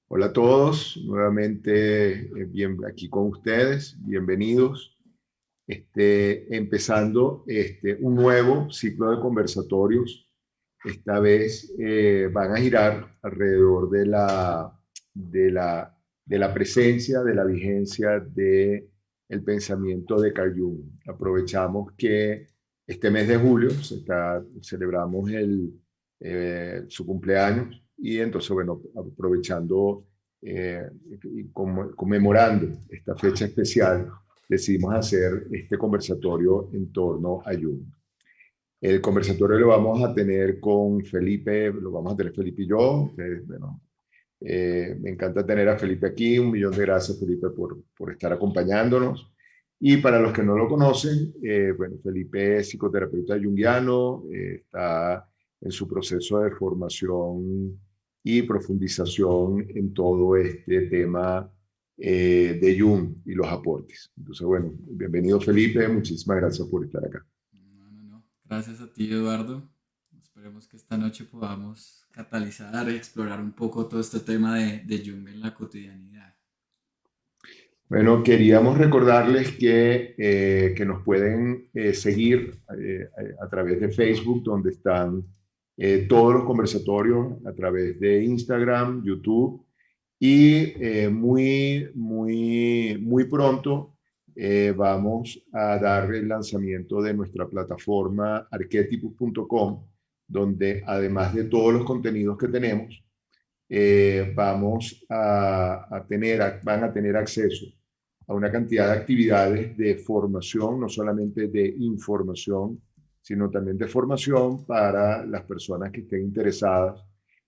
Hola a todos, nuevamente bien aquí con ustedes, bienvenidos. Empezando un nuevo ciclo de conversatorios. Esta vez van a girar alrededor de la, de la presencia, de la vigencia de el pensamiento de Carl Jung. Aprovechamos que este mes de julio celebramos su cumpleaños y entonces, bueno, aprovechando y conmemorando esta fecha especial, decidimos hacer este conversatorio en torno a Jung. El conversatorio lo vamos a tener con Felipe, lo vamos a tener Felipe y yo. Bueno, me encanta tener a Felipe aquí. Un millón de gracias, Felipe, por estar acompañándonos. Y para los que no lo conocen, bueno, Felipe es psicoterapeuta junguiano, está en su proceso de formación y profundización en todo este tema de Jung y los aportes. Entonces, bueno, bienvenido Felipe, muchísimas gracias por estar acá. No. Gracias a ti, Eduardo. Esperemos que esta noche podamos catalizar y explorar un poco todo este tema de Jung en la cotidianidad. Bueno, queríamos recordarles que nos pueden seguir a través de Facebook, donde están todos los conversatorios, a través de Instagram, YouTube, y muy pronto vamos a dar el lanzamiento de nuestra plataforma arquetipus.com, donde además de todos los contenidos que tenemos, van a tener acceso a una cantidad de actividades de formación, no solamente de información, sino también de formación para las personas que estén interesadas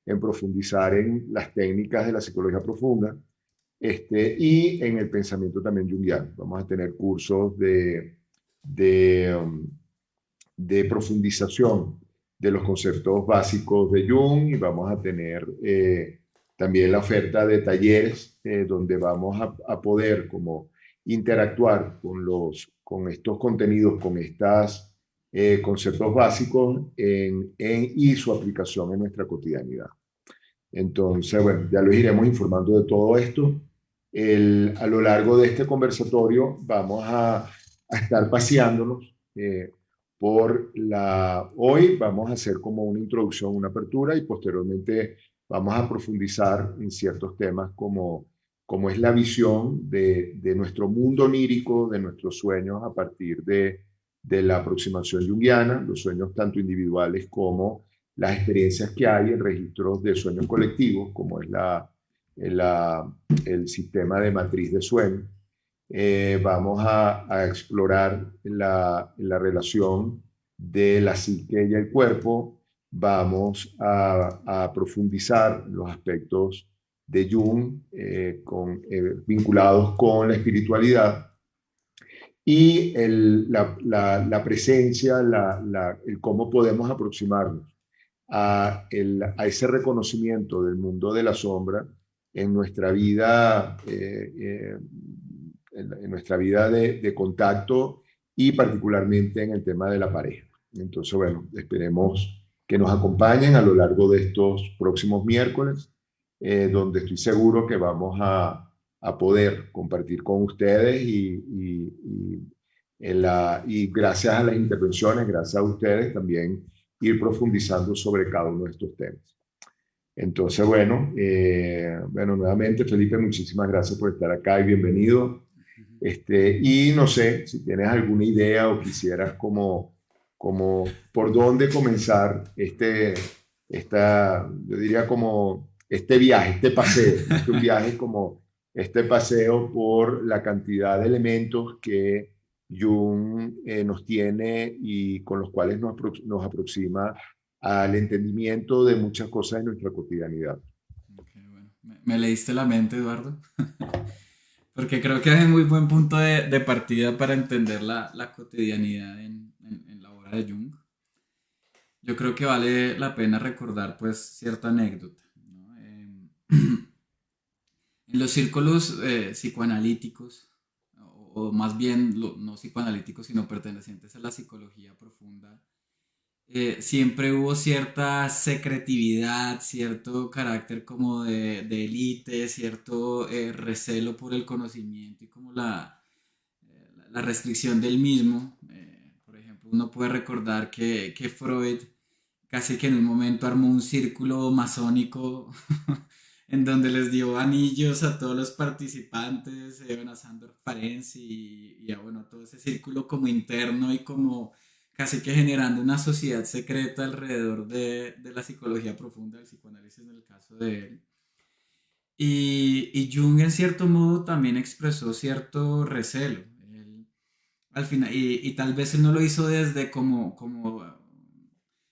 en profundizar en las técnicas de la psicología profunda y en el pensamiento también junguiano. Vamos a tener cursos de de profundización de los conceptos básicos de Jung y vamos a tener también la oferta de talleres donde vamos a poder como interactuar con estos contenidos, con estos conceptos básicos y su aplicación en nuestra cotidianidad. Entonces, bueno, ya los iremos informando de todo esto. A lo largo de este conversatorio vamos a estar paseándonos Hoy vamos a hacer como una introducción, una apertura y posteriormente vamos a profundizar en ciertos temas como es la visión de nuestro mundo onírico, de nuestros sueños a partir de la aproximación junguiana, los sueños tanto individuales como las experiencias que hay en registros de sueños colectivos, como es la, el sistema de matriz de sueño. Vamos a explorar la relación de la psique y el cuerpo. Vamos a profundizar los aspectos de Jung vinculados con la espiritualidad y la presencia, el cómo podemos aproximarnos a ese reconocimiento del mundo de la sombra en nuestra vida, en nuestra vida de contacto y particularmente en el tema de la pareja. Entonces, bueno, esperemos que nos acompañen a lo largo de estos próximos miércoles, donde estoy seguro que vamos a poder compartir con ustedes y gracias a las intervenciones, gracias a ustedes también ir profundizando sobre cada uno de estos temas. Entonces, bueno, bueno, nuevamente, Felipe, muchísimas gracias por estar acá y bienvenido. Y no sé si tienes alguna idea o quisieras como por dónde comenzar yo diría como este viaje, este paseo, más que un viaje como este paseo por la cantidad de elementos que Jung nos tiene y con los cuales nos aproxima al entendimiento de muchas cosas de nuestra cotidianidad. Ok, bueno. Me leíste la mente, Eduardo, porque creo que es un muy buen punto de partida para entender la cotidianidad en la obra de Jung. Yo creo que vale la pena recordar pues cierta anécdota, ¿no? En los círculos psicoanalíticos, o más bien no psicoanalíticos, sino pertenecientes a la psicología profunda, siempre hubo cierta secretividad, cierto carácter como de élite, cierto recelo por el conocimiento y como la restricción del mismo. Por ejemplo, uno puede recordar que Freud casi que en un momento armó un círculo masónico en donde les dio anillos a todos los participantes, a Sandor Ferenczi y a bueno, todo ese círculo como interno y como casi que generando una sociedad secreta alrededor de la psicología profunda, del psicoanálisis en el caso de él. Y Jung en cierto modo también expresó cierto recelo. Él, al final, y tal vez él no lo hizo desde como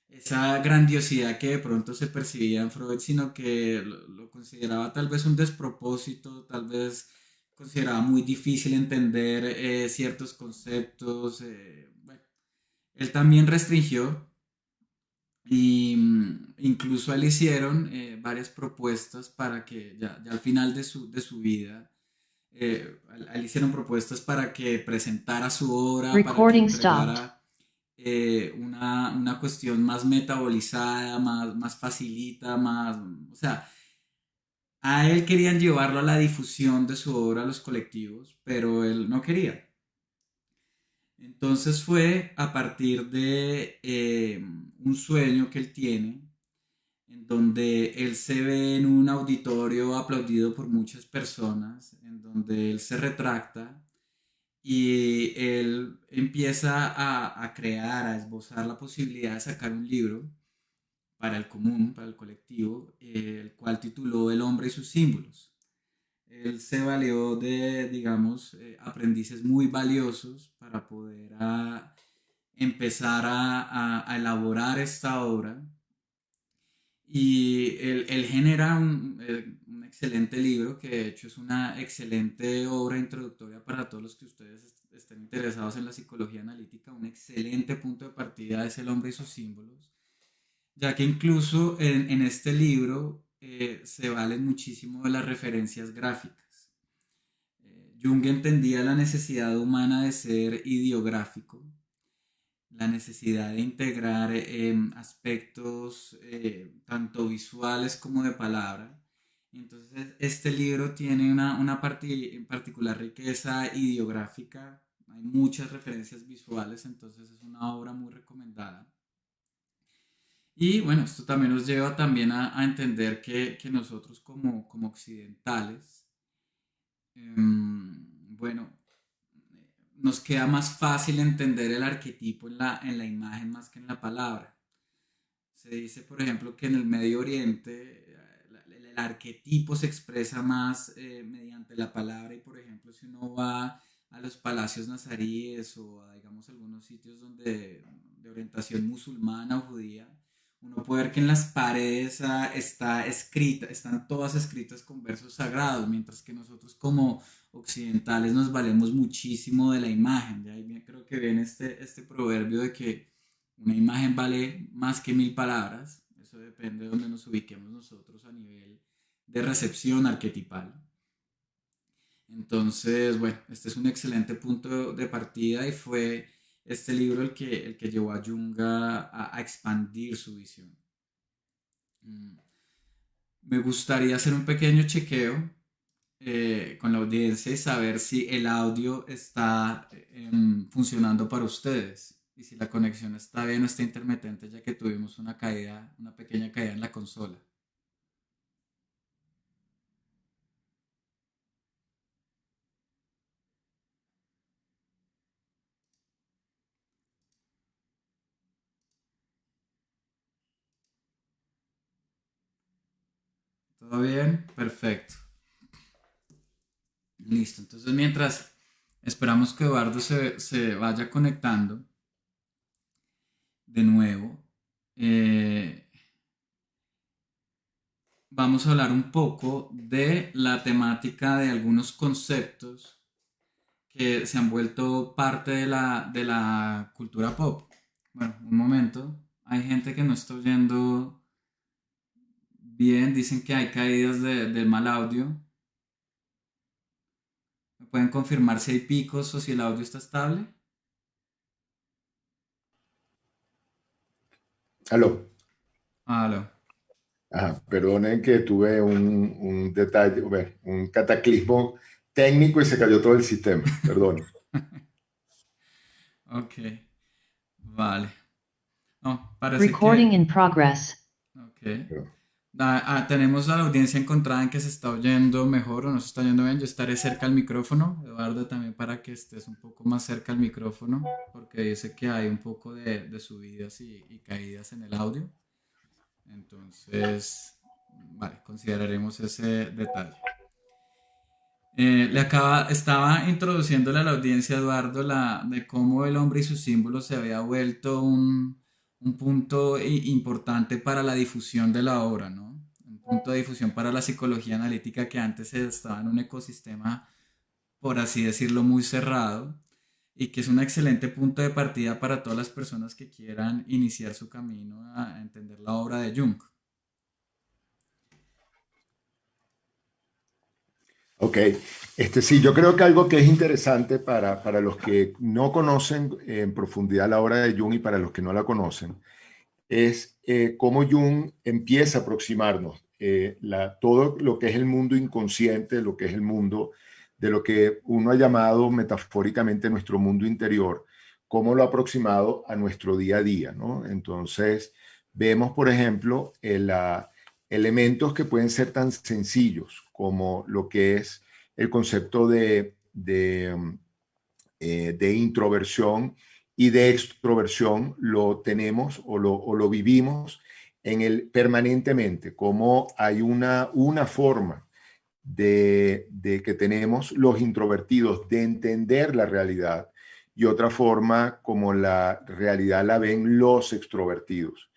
esa grandiosidad que de pronto se percibía en Freud, sino que lo consideraba tal vez un despropósito, tal vez consideraba muy difícil entender ciertos conceptos. Bueno, él también restringió y incluso a él hicieron varias propuestas para que ya al final de su vida, a él hicieron propuestas para que presentara su obra, para que Recording stopped. entregara una cuestión más metabolizada, más facilita, más, o sea, a él querían llevarlo a la difusión de su obra a los colectivos, pero él no quería. Entonces fue a partir de un sueño que él tiene, en donde él se ve en un auditorio aplaudido por muchas personas, en donde él se retracta y él empieza a crear, a esbozar la posibilidad de sacar un libro para el común, para el colectivo, el cual tituló El hombre y sus símbolos. Él se valió de, digamos, aprendices muy valiosos para poder empezar a elaborar esta obra y él genera un excelente libro que de hecho es una excelente obra introductoria para todos los que ustedes estén interesados en la psicología analítica. Un excelente punto de partida es El hombre y sus símbolos, ya que incluso en este libro se valen muchísimo de las referencias gráficas. Jung entendía la necesidad humana de ser ideográfico, la necesidad de integrar aspectos tanto visuales como de palabra. Entonces, este libro tiene una particular riqueza ideográfica, hay muchas referencias visuales, entonces es una obra muy recomendada. Y bueno, esto también nos lleva también a entender que nosotros como occidentales, bueno, nos queda más fácil entender el arquetipo en la imagen más que en la palabra. Se dice, por ejemplo, que en el Medio Oriente el arquetipo se expresa más mediante la palabra y, por ejemplo, si uno va a los palacios nazaríes o a, digamos, algunos sitios de orientación musulmana o judía, uno puede ver que en las paredes están todas escritas con versos sagrados, mientras que nosotros como occidentales nos valemos muchísimo de la imagen. De ahí creo que viene este proverbio de que una imagen vale más que mil palabras. Eso depende de donde nos ubiquemos nosotros a nivel de recepción arquetipal. Entonces, bueno, este es un excelente punto de partida y fue este libro el que llevó a Jung a expandir su visión. Mm, Me gustaría hacer un pequeño chequeo con la audiencia y saber si el audio está funcionando para ustedes y si la conexión está bien o está intermitente, ya que tuvimos una pequeña caída en la consola. ¿Todo bien? Perfecto. Listo. Entonces, mientras esperamos que Eduardo se vaya conectando de nuevo, eh, vamos a hablar un poco de la temática de algunos conceptos que se han vuelto parte de la cultura pop. Bueno, un momento. Hay gente que no está oyendo bien. Dicen que hay caídas del mal audio. ¿Me pueden confirmar si hay picos o si el audio está estable? Aló. Aló. Ajá, perdonen que tuve un detalle, bueno, un cataclismo técnico y se cayó todo el sistema. Perdón. Ok, vale. No, parece Recording que... in progress. Ok. Tenemos a la audiencia encontrada en que se está oyendo mejor o no se está oyendo bien. Yo estaré cerca al micrófono, Eduardo, también para que estés un poco más cerca al micrófono, porque dice que hay un poco de subidas y caídas en el audio. Entonces, vale, consideraremos ese detalle. Estaba introduciéndole a la audiencia, Eduardo, de cómo el hombre y sus símbolos se había vuelto un punto importante para la difusión de la obra, ¿no? Un punto de difusión para la psicología analítica que antes estaba en un ecosistema, por así decirlo, muy cerrado y que es un excelente punto de partida para todas las personas que quieran iniciar su camino a entender la obra de Jung. Ok, sí, yo creo que algo que es interesante para los que no conocen en profundidad la obra de Jung y para los que no la conocen, es cómo Jung empieza a aproximarnos todo lo que es el mundo inconsciente, lo que es el mundo de lo que uno ha llamado metafóricamente nuestro mundo interior, cómo lo ha aproximado a nuestro día a día, ¿no? Entonces, vemos, por ejemplo, elementos que pueden ser tan sencillos como lo que es el concepto de introversión y de extroversión lo tenemos o lo vivimos permanentemente, como hay una forma de que tenemos los introvertidos de entender la realidad y otra forma como la realidad la ven los extrovertidos.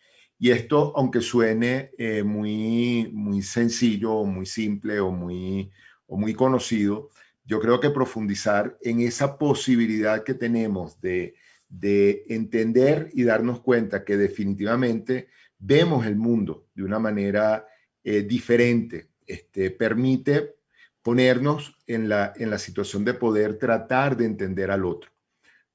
Y esto, aunque suene muy sencillo o muy simple o muy conocido, yo creo que profundizar en esa posibilidad que tenemos de entender y darnos cuenta que definitivamente vemos el mundo de una manera diferente, permite ponernos en la situación de poder tratar de entender al otro,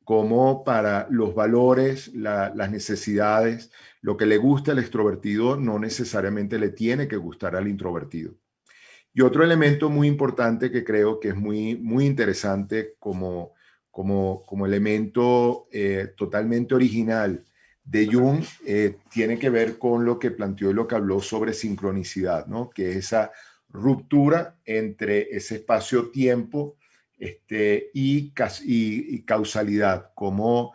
como para los valores, las necesidades, lo que le gusta al extrovertido no necesariamente le tiene que gustar al introvertido. Y otro elemento muy importante que creo que es muy interesante como elemento totalmente original de Jung, tiene que ver con lo que planteó y lo que habló sobre sincronicidad, ¿no? Que es esa ruptura entre ese espacio-tiempo y causalidad, como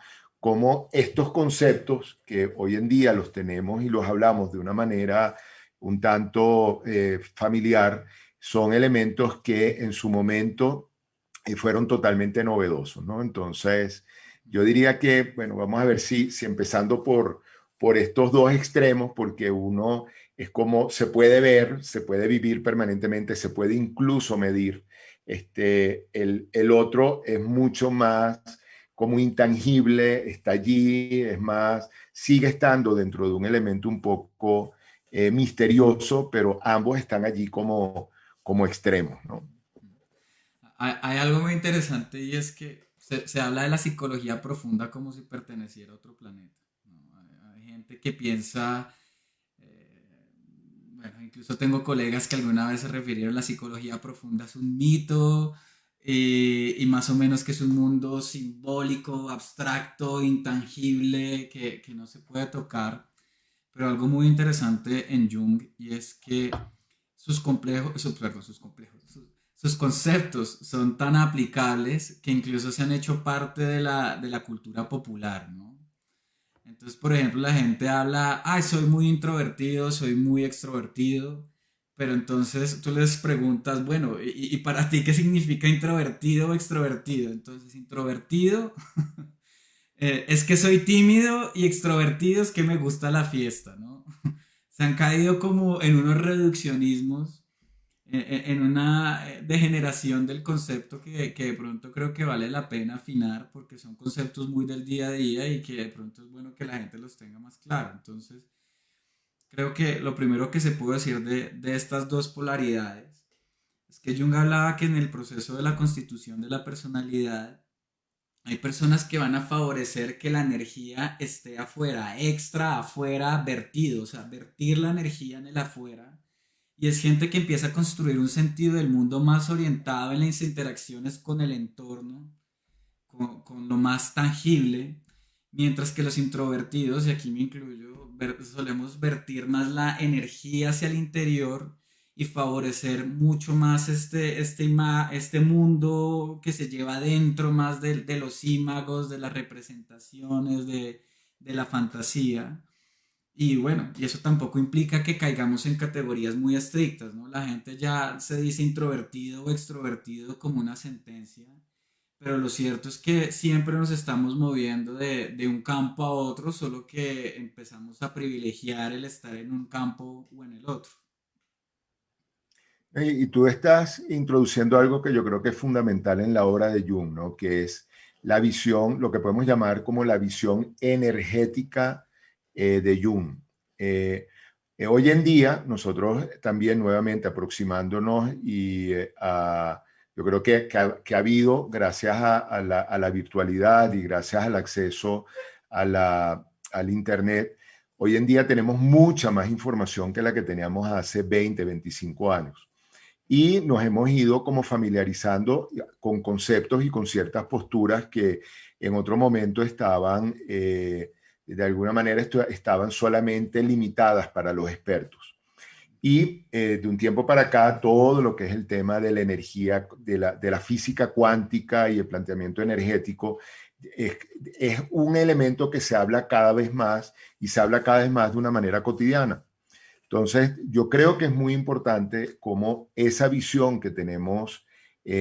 estos conceptos que hoy en día los tenemos y los hablamos de una manera un tanto familiar, son elementos que en su momento fueron totalmente novedosos, ¿no? Entonces, yo diría que, bueno, vamos a ver si empezando por estos dos extremos, porque uno es como se puede ver, se puede vivir permanentemente, se puede incluso medir. El otro es mucho más como intangible, está allí, es más, sigue estando dentro de un elemento un poco misterioso, pero ambos están allí como extremos, ¿no? Hay algo muy interesante y es que se habla de la psicología profunda como si perteneciera a otro planeta, ¿no? Hay gente que piensa, bueno, incluso tengo colegas que alguna vez se refirieron a la psicología profunda es un mito y más o menos que es un mundo simbólico, abstracto, intangible, que no se puede tocar. Pero algo muy interesante en Jung y es que sus conceptos son tan aplicables que incluso se han hecho parte de la cultura popular, ¿no? Entonces, por ejemplo, la gente habla, ay, soy muy introvertido, soy muy extrovertido, pero entonces tú les preguntas, bueno, y para ti qué significa introvertido o extrovertido? Entonces, introvertido es que soy tímido y extrovertido es que me gusta la fiesta, ¿no? Se han caído como en unos reduccionismos, en una degeneración del concepto que de pronto creo que vale la pena afinar porque son conceptos muy del día a día y que de pronto es bueno que la gente los tenga más claro. Entonces, creo que lo primero que se puede decir de estas dos polaridades es que Jung hablaba que en el proceso de la constitución de la personalidad, Hay personas que van a favorecer que la energía esté afuera, extra, afuera, vertido, o sea, vertir la energía en el afuera. Y es gente que empieza a construir un sentido del mundo más orientado en las interacciones con el entorno, con lo más tangible, mientras que los introvertidos, y aquí me incluyo, solemos vertir más la energía hacia el interior y favorecer mucho más este mundo que se lleva adentro, más de los ímagos, de las representaciones, de la fantasía. Y bueno, y eso tampoco implica que caigamos en categorías muy estrictas, ¿no? La gente ya se dice introvertido o extrovertido como una sentencia, pero lo cierto es que siempre nos estamos moviendo de un campo a otro, solo que empezamos a privilegiar el estar en un campo o en el otro. Y tú estás introduciendo algo que yo creo que es fundamental en la obra de Jung, ¿no? Que es la visión, lo que podemos llamar como la visión energética de Jung. Eh, Hoy en día, nosotros también nuevamente aproximándonos yo creo que ha habido, gracias a la virtualidad y gracias al acceso al Internet, hoy en día tenemos mucha más información que la que teníamos hace 20, 25 años y nos hemos ido como familiarizando con conceptos y con ciertas posturas que en otro momento estaban, de alguna manera, estaban solamente limitadas para los expertos. Y de un tiempo para acá, todo lo que es el tema de la energía, de la física cuántica y el planteamiento energético, es, es un elemento que se habla cada vez más y se habla cada vez más de una manera cotidiana. Entonces, yo creo que es muy importante cómo esa visión que tenemos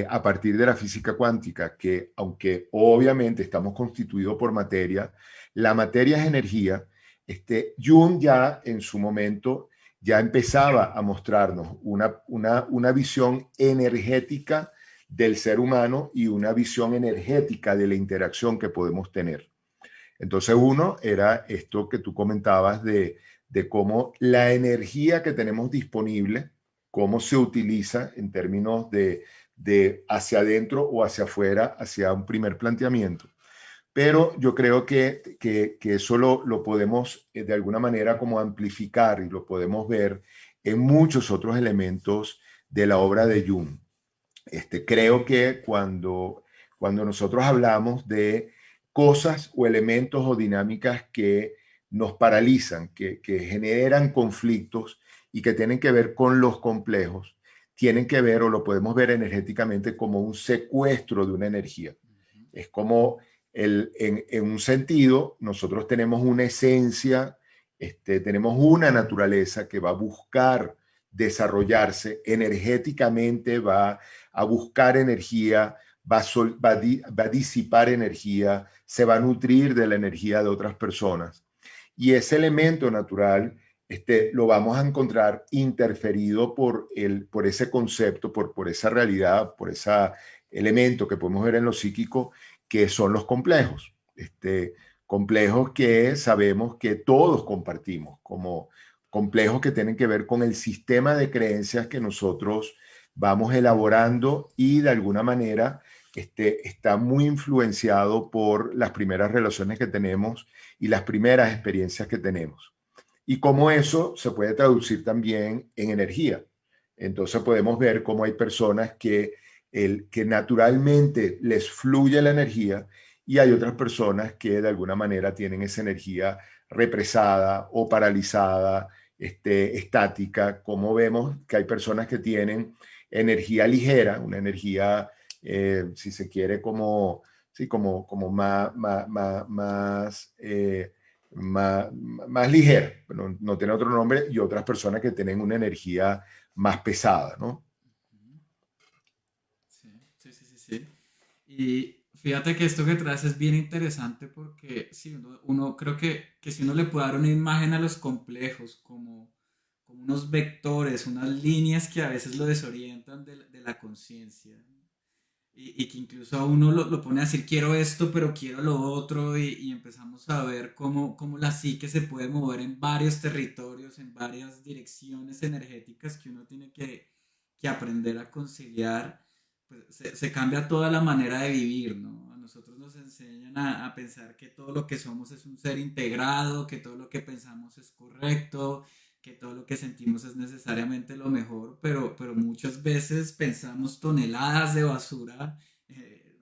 a partir de la física cuántica, que aunque obviamente estamos constituidos por materia, la materia es energía. Jung ya en su momento ya empezaba a mostrarnos una visión energética del ser humano y una visión energética de la interacción que podemos tener. Entonces, uno era esto que tú comentabas de cómo la energía que tenemos disponible, cómo se utiliza en términos de hacia adentro o hacia afuera, hacia un primer planteamiento. Pero yo creo que eso lo podemos de alguna manera como amplificar y lo podemos ver en muchos otros elementos de la obra de Jung. Creo que cuando nosotros hablamos de cosas o elementos o dinámicas que nos paralizan, que generan conflictos y que tienen que ver con los complejos, tienen que ver o lo podemos ver energéticamente como un secuestro de una energía. Ujú. Es como en un sentido, nosotros tenemos una esencia, tenemos una naturaleza que va a buscar desarrollarse energéticamente, va a buscar energía, va a disipar energía, se va a nutrir de la energía de otras personas. Y ese elemento natural lo vamos a encontrar interferido por ese concepto, por esa realidad, por ese elemento que podemos ver en lo psíquico, que son los complejos. Complejos que sabemos que todos compartimos, como complejos que tienen que ver con el sistema de creencias que nosotros vamos elaborando y de alguna manera está muy influenciado por las primeras relaciones que tenemos y las primeras experiencias que tenemos. Y cómo eso se puede traducir también en energía. Entonces podemos ver cómo hay personas que naturalmente les fluye la energía y hay otras personas que de alguna manera tienen esa energía represada o paralizada, estática, como vemos que hay personas que tienen energía ligera, una energía, si se quiere, como, sí, como más ligera, no tiene otro nombre, y otras personas que tienen una energía más pesada, ¿no? Ujú. Sí, sí, sí, sí, sí. Y fíjate que esto que traes es bien interesante porque sí, uno creo que si uno le puede dar una imagen a los complejos como unos vectores, unas líneas que a veces lo desorientan de la conciencia y que incluso a uno lo pone a decir quiero esto pero quiero lo otro y empezamos a ver cómo la psique se puede mover en varios territorios, en varias direcciones energéticas que uno tiene que aprender a conciliar, pues se cambia toda la manera de vivir, ¿no? A nosotros nos enseñan a pensar que todo lo que somos es un ser integrado, que todo lo que pensamos es correcto, que todo lo que sentimos es necesariamente lo mejor, pero muchas veces pensamos toneladas de basura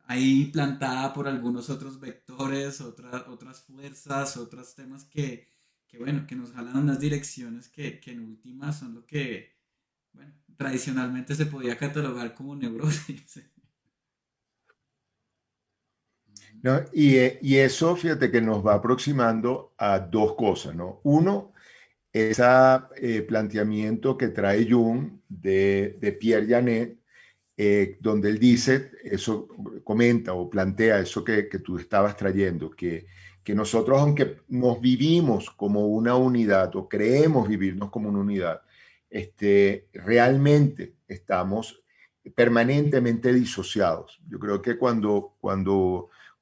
ahí plantada por algunos otros vectores, otras fuerzas, otros temas bueno, que nos jalan unas direcciones que en última son lo que, bueno, tradicionalmente se podía catalogar como neurosis. ¿No? Y eso, fíjate que nos va aproximando a dos cosas, ¿no? Uno, ese planteamiento que trae Jung de Pierre Janet, donde él dice, eso comenta o plantea eso que tú estabas trayendo, que nosotros, aunque nos vivimos como una unidad o creemos vivirnos como una unidad, realmente estamos permanentemente disociados. Yo creo que cuando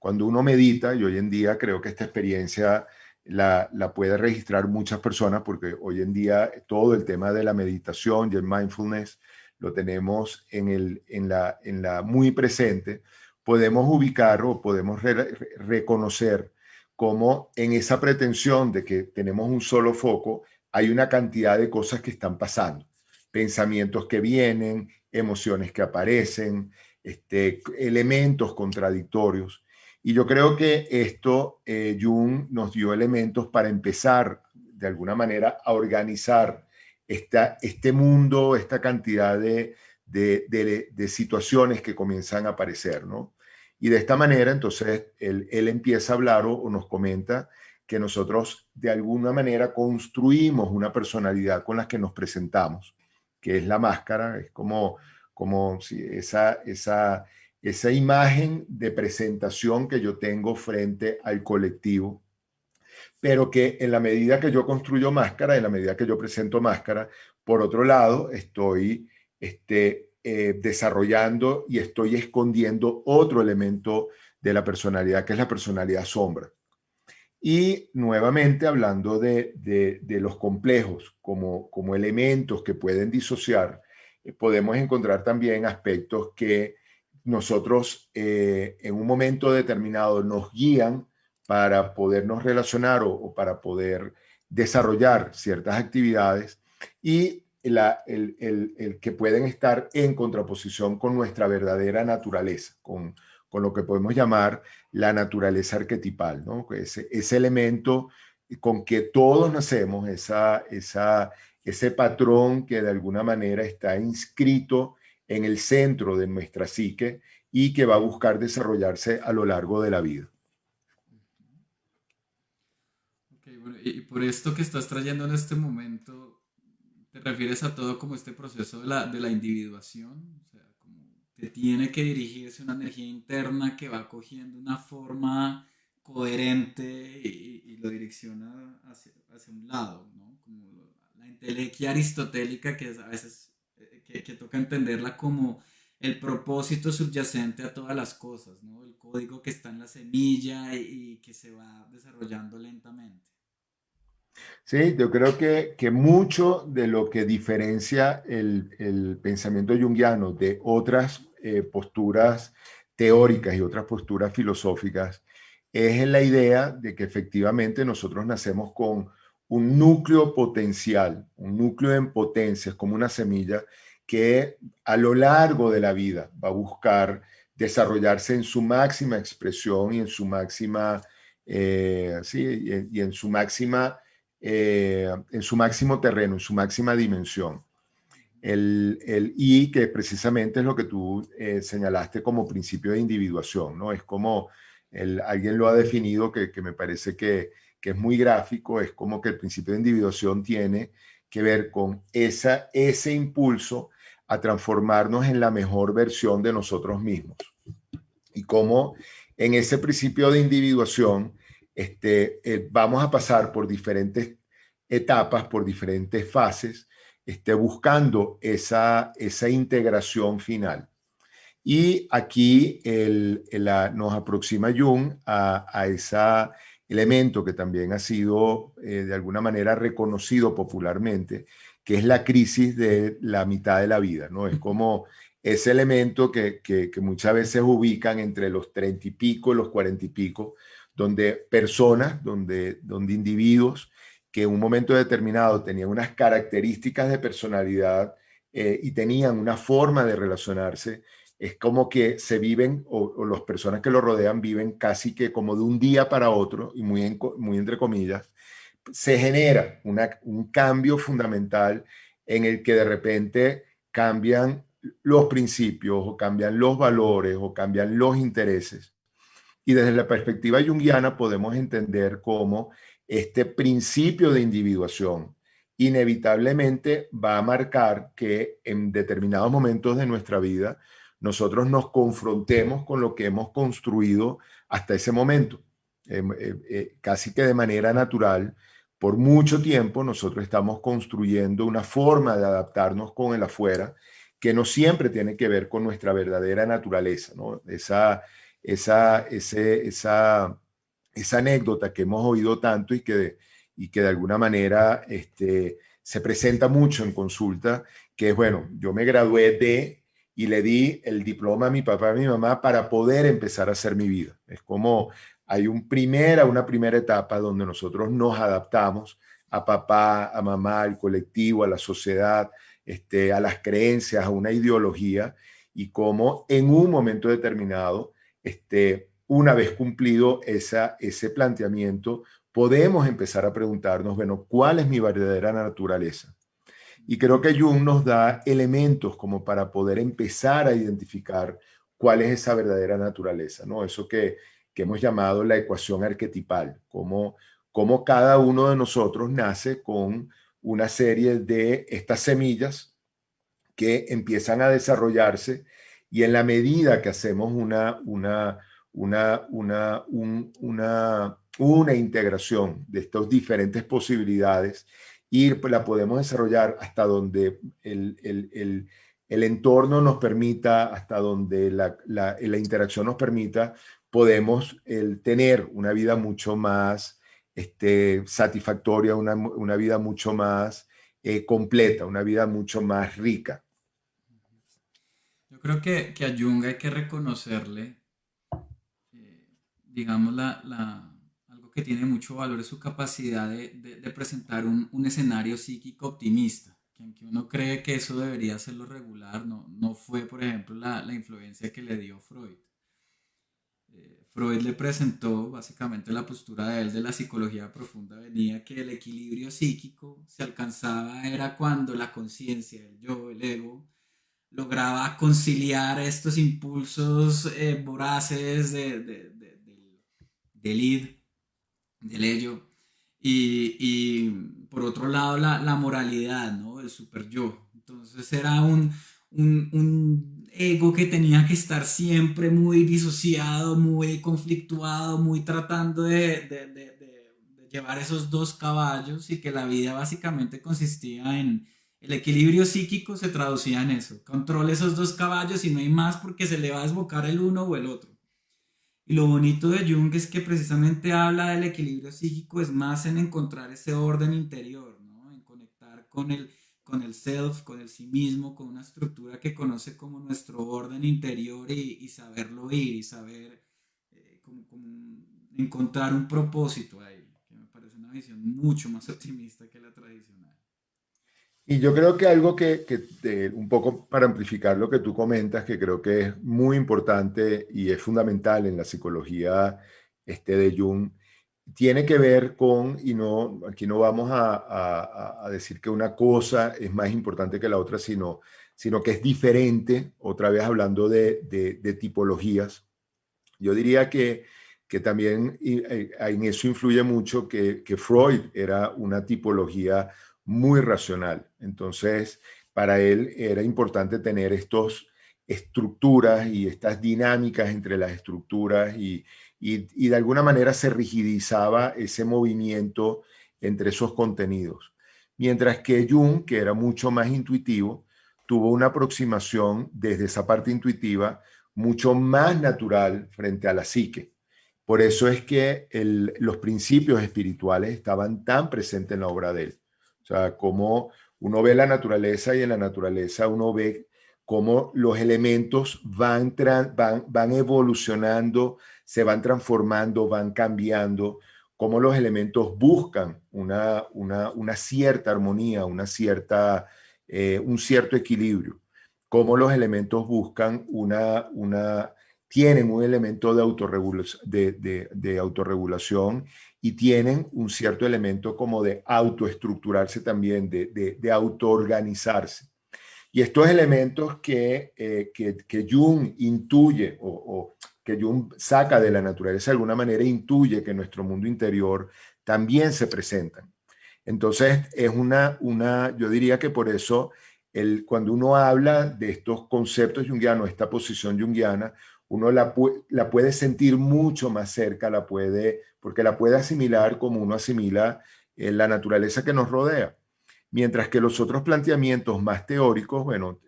uno medita, y hoy en día creo que esta experiencia la puede registrar muchas personas, porque hoy en día todo el tema de la meditación y el mindfulness lo tenemos en la muy presente, podemos ubicar o podemos reconocer cómo en esa pretensión de que tenemos un solo foco, hay una cantidad de cosas que están pasando, pensamientos que vienen, emociones que aparecen, elementos contradictorios. Y yo creo que esto, Jung nos dio elementos para empezar de alguna manera a organizar este mundo, esta cantidad de situaciones que comienzan a aparecer, ¿no? Y de esta manera, entonces, él empieza a hablar o nos comenta que nosotros de alguna manera construimos una personalidad con la que nos presentamos, que es la máscara, es como si esa imagen de presentación que yo tengo frente al colectivo, pero que en la medida que yo construyo máscara, en la medida que yo presento máscara, por otro lado, estoy desarrollando y estoy escondiendo otro elemento de la personalidad, que es la personalidad sombra. Y nuevamente hablando de los complejos como elementos que pueden disociar, podemos encontrar también aspectos que nosotros en un momento determinado nos guían para podernos relacionar o para poder desarrollar ciertas actividades y el que pueden estar en contraposición con nuestra verdadera naturaleza, con lo que podemos llamar la naturaleza arquetipal, ¿no? Ese elemento con que todos nacemos, ese patrón que de alguna manera está inscrito en el centro de nuestra psique y que va a buscar desarrollarse a lo largo de la vida. Ok, bueno, y por esto que estás trayendo en este momento, ¿te refieres a todo como este proceso de la individuación? O sea, como que tiene que dirigirse una energía interna que va cogiendo una forma coherente y lo direcciona hacia un lado, ¿no? Como la entelequia aristotélica que es a veces que toca entenderla como el propósito subyacente a todas las cosas, ¿no? El código que está en la semilla y que se va desarrollando lentamente. Sí, yo creo que mucho de lo que diferencia el pensamiento junguiano de otras posturas teóricas y otras posturas filosóficas es en la idea de que efectivamente nosotros nacemos con un núcleo potencial, un núcleo en potencia, es como una semilla que a lo largo de la vida va a buscar desarrollarse en su máxima expresión y en su máxima, sí, y en su máxima en su máximo terreno, en su máxima dimensión. Y que precisamente es lo que tú señalaste como principio de individuación, ¿no? Es como alguien lo ha definido que me parece que es muy gráfico, es como que el principio de individuación tiene que ver con ese impulso a transformarnos en la mejor versión de nosotros mismos. Y cómo en ese principio de individuación vamos a pasar por diferentes etapas, por diferentes fases, buscando esa integración final. Y aquí nos aproxima Jung a ese elemento que también ha sido de alguna manera reconocido popularmente, que es la crisis de la mitad de la vida, ¿no? Es como ese elemento que muchas veces ubican entre los 30 y pico y los 40 y pico, donde personas, donde individuos que en un momento determinado tenían unas características de personalidad y tenían una forma de relacionarse, es como que se viven, o las personas que lo rodean viven casi que como de un día para otro, y muy entre comillas, se genera un cambio fundamental en el que de repente cambian los principios o cambian los valores o cambian los intereses. Y desde la perspectiva junguiana podemos entender cómo este principio de individuación inevitablemente va a marcar que en determinados momentos de nuestra vida nosotros nos confrontemos con lo que hemos construido hasta ese momento. Casi que de manera natural, por mucho tiempo nosotros estamos construyendo una forma de adaptarnos con el afuera que no siempre tiene que ver con nuestra verdadera naturaleza, ¿no? Esa anécdota que hemos oído tanto y que de alguna manera se presenta mucho en consulta, que es, bueno, yo me gradué de y le di el diploma a mi papá y a mi mamá para poder empezar a hacer mi vida. Es como hay una primera etapa donde nosotros nos adaptamos a papá, a mamá, al colectivo, a la sociedad, a las creencias, a una ideología, y cómo en un momento determinado, una vez cumplido ese planteamiento, podemos empezar a preguntarnos, bueno, ¿cuál es mi verdadera naturaleza? Y creo que Jung nos da elementos como para poder empezar a identificar cuál es esa verdadera naturaleza, ¿no? Eso que hemos llamado la ecuación arquetipal, cómo cada uno de nosotros nace con una serie de estas semillas que empiezan a desarrollarse, y en la medida que hacemos una integración de estas diferentes posibilidades, y la podemos desarrollar hasta donde el entorno nos permita, hasta donde la interacción nos permita, podemos tener una vida mucho más satisfactoria, una vida mucho más completa, una vida mucho más rica. Yo creo que a Jung hay que reconocerle, digamos, algo que tiene mucho valor es su capacidad de presentar un escenario psíquico optimista, que aunque uno cree que eso debería ser lo regular, no fue, por ejemplo, la influencia que le dio Freud. Freud le presentó básicamente la postura de él de la psicología profunda, venía que el equilibrio psíquico se alcanzaba era cuando la conciencia, el yo, el ego, lograba conciliar estos impulsos voraces del id, del ello, y por otro lado la moralidad, ¿no? El super yo. Entonces era un ego que tenía que estar siempre muy disociado, muy conflictuado, muy tratando de llevar esos dos caballos, y que la vida básicamente consistía en el equilibrio psíquico, se traducía en eso. Controle esos dos caballos y no hay más porque se le va a desbocar el uno o el otro. Y lo bonito de Jung es que precisamente habla del equilibrio psíquico, es más en encontrar ese orden interior, ¿no? En conectar con el self, con el sí mismo, con una estructura que conoce como nuestro orden interior, y saberlo ir y saber como encontrar un propósito ahí, que me parece una visión mucho más optimista que la tradicional. Y yo creo que algo un poco para amplificar lo que tú comentas, que creo que es muy importante y es fundamental en la psicología de Jung, tiene que ver con, y no, aquí no vamos a decir que una cosa es más importante que la otra, sino que es diferente, otra vez hablando de tipologías. Yo diría que también en eso influye mucho que Freud era una tipología muy racional. Entonces, para él era importante tener estas estructuras y estas dinámicas entre las estructuras, y de alguna manera se rigidizaba ese movimiento entre esos contenidos. Mientras que Jung, que era mucho más intuitivo, tuvo una aproximación desde esa parte intuitiva mucho más natural frente a la psique. Por eso es que los principios espirituales estaban tan presentes en la obra de él. O sea, como Uno ve la naturaleza y en la naturaleza uno ve cómo los elementos van evolucionando, se van transformando, van cambiando, cómo los elementos buscan una cierta armonía, un cierto equilibrio, cómo los elementos buscan tienen un elemento de autorregulación y tienen un cierto elemento como de autoestructurarse también, de autoorganizarse. Y estos elementos que Jung intuye o que Jung saca de la naturaleza de alguna manera, intuye que en nuestro mundo interior también se presentan. Entonces, yo diría que por eso, cuando uno habla de estos conceptos junguianos, esta posición junguiana, uno la puede sentir mucho más cerca, porque la puede asimilar como uno asimila la naturaleza que nos rodea. Mientras que los otros planteamientos más teóricos, bueno,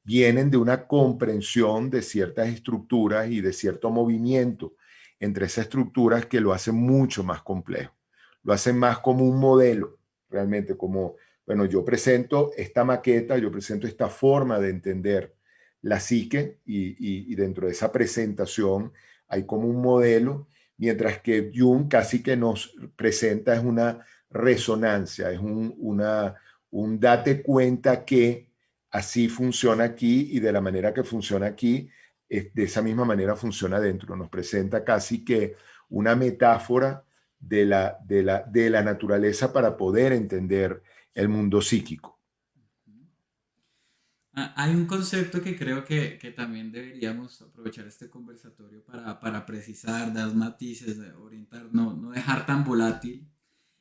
vienen de una comprensión de ciertas estructuras y de cierto movimiento entre esas estructuras que lo hacen mucho más complejo. Lo hacen más como un modelo, realmente como, bueno, yo presento esta maqueta, yo presento esta forma de entender la psique y dentro de esa presentación hay como un modelo, mientras que Jung casi que nos presenta es una resonancia, es un date cuenta que así funciona aquí y de la manera que funciona aquí, de esa misma manera funciona dentro. Nos presenta casi que una metáfora de la naturaleza para poder entender el mundo psíquico. Hay un concepto que creo que también deberíamos aprovechar este conversatorio para precisar, dar matices, de orientar, no dejar tan volátil,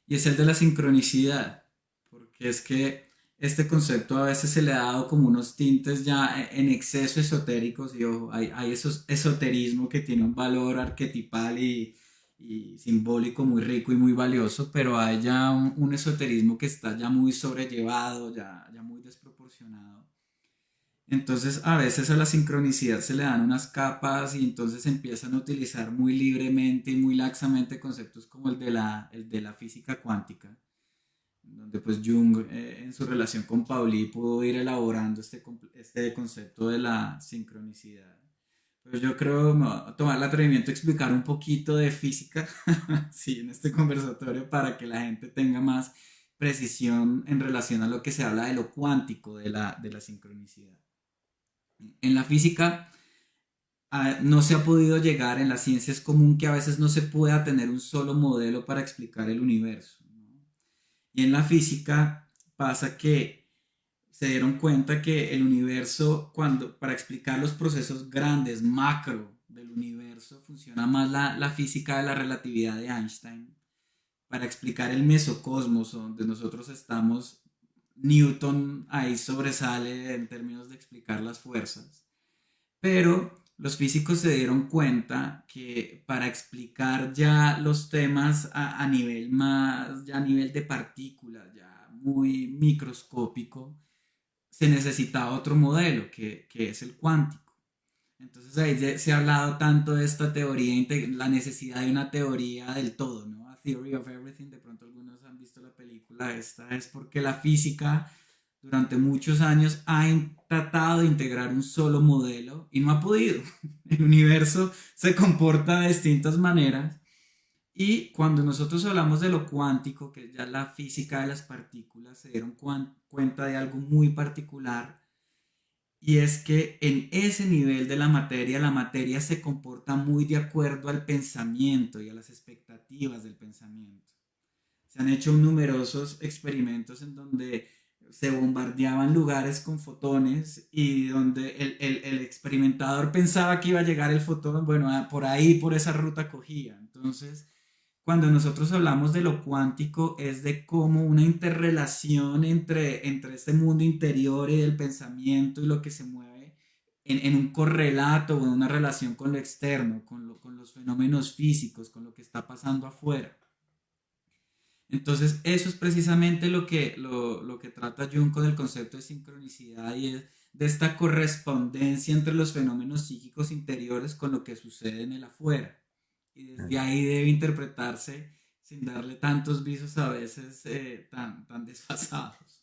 y es el de la sincronicidad, porque es que este concepto a veces se le ha dado como unos tintes ya en exceso esotéricos, y ojo, hay esos esoterismo que tiene un valor arquetipal y simbólico muy rico y muy valioso, pero hay ya un esoterismo que está ya muy sobrellevado, ya muy desproporcionado. Entonces a veces a la sincronicidad se le dan unas capas y entonces empiezan a utilizar muy libremente y muy laxamente conceptos como el de la física cuántica, donde pues Jung en su relación con Pauli pudo ir elaborando este concepto de la sincronicidad. Pero yo creo me voy a tomar el atrevimiento de explicar un poquito de física sí, en este conversatorio para que la gente tenga más precisión en relación a lo que se habla de lo cuántico de la sincronicidad. En la física no se ha podido llegar, en la ciencia es común que a veces no se pueda tener un solo modelo para explicar el universo, ¿no? Y en la física pasa que se dieron cuenta que el universo, para explicar los procesos grandes, macro del universo, funciona más la física de la relatividad de Einstein. Para explicar el mesocosmos donde nosotros estamos, Newton ahí sobresale en términos de explicar las fuerzas. Pero los físicos se dieron cuenta que para explicar ya los temas a nivel más, ya a nivel de partículas, ya muy microscópico, se necesitaba otro modelo, que es el cuántico. Entonces ahí se ha hablado tanto de esta teoría, la necesidad de una teoría del todo, ¿no? A Theory of Everything, de pronto algunos han visto la película, esta es porque la física durante muchos años ha tratado de integrar un solo modelo y no ha podido. El universo se comporta de distintas maneras y cuando nosotros hablamos de lo cuántico, que ya la física de las partículas se dieron cuenta de algo muy particular, y es que en ese nivel de la materia se comporta muy de acuerdo al pensamiento y a las expectativas del pensamiento. Se han hecho numerosos experimentos en donde se bombardeaban lugares con fotones y donde el experimentador pensaba que iba a llegar el fotón, bueno, por ahí, por esa ruta cogía. Entonces, cuando nosotros hablamos de lo cuántico, es de cómo una interrelación entre este mundo interior y del pensamiento y lo que se mueve en un correlato o en una relación con lo externo, con los fenómenos físicos, con lo que está pasando afuera. Entonces, eso es precisamente lo que trata Jung con el concepto de sincronicidad y es de esta correspondencia entre los fenómenos psíquicos interiores con lo que sucede en el afuera. Y desde ahí debe interpretarse sin darle tantos visos a veces tan desfasados.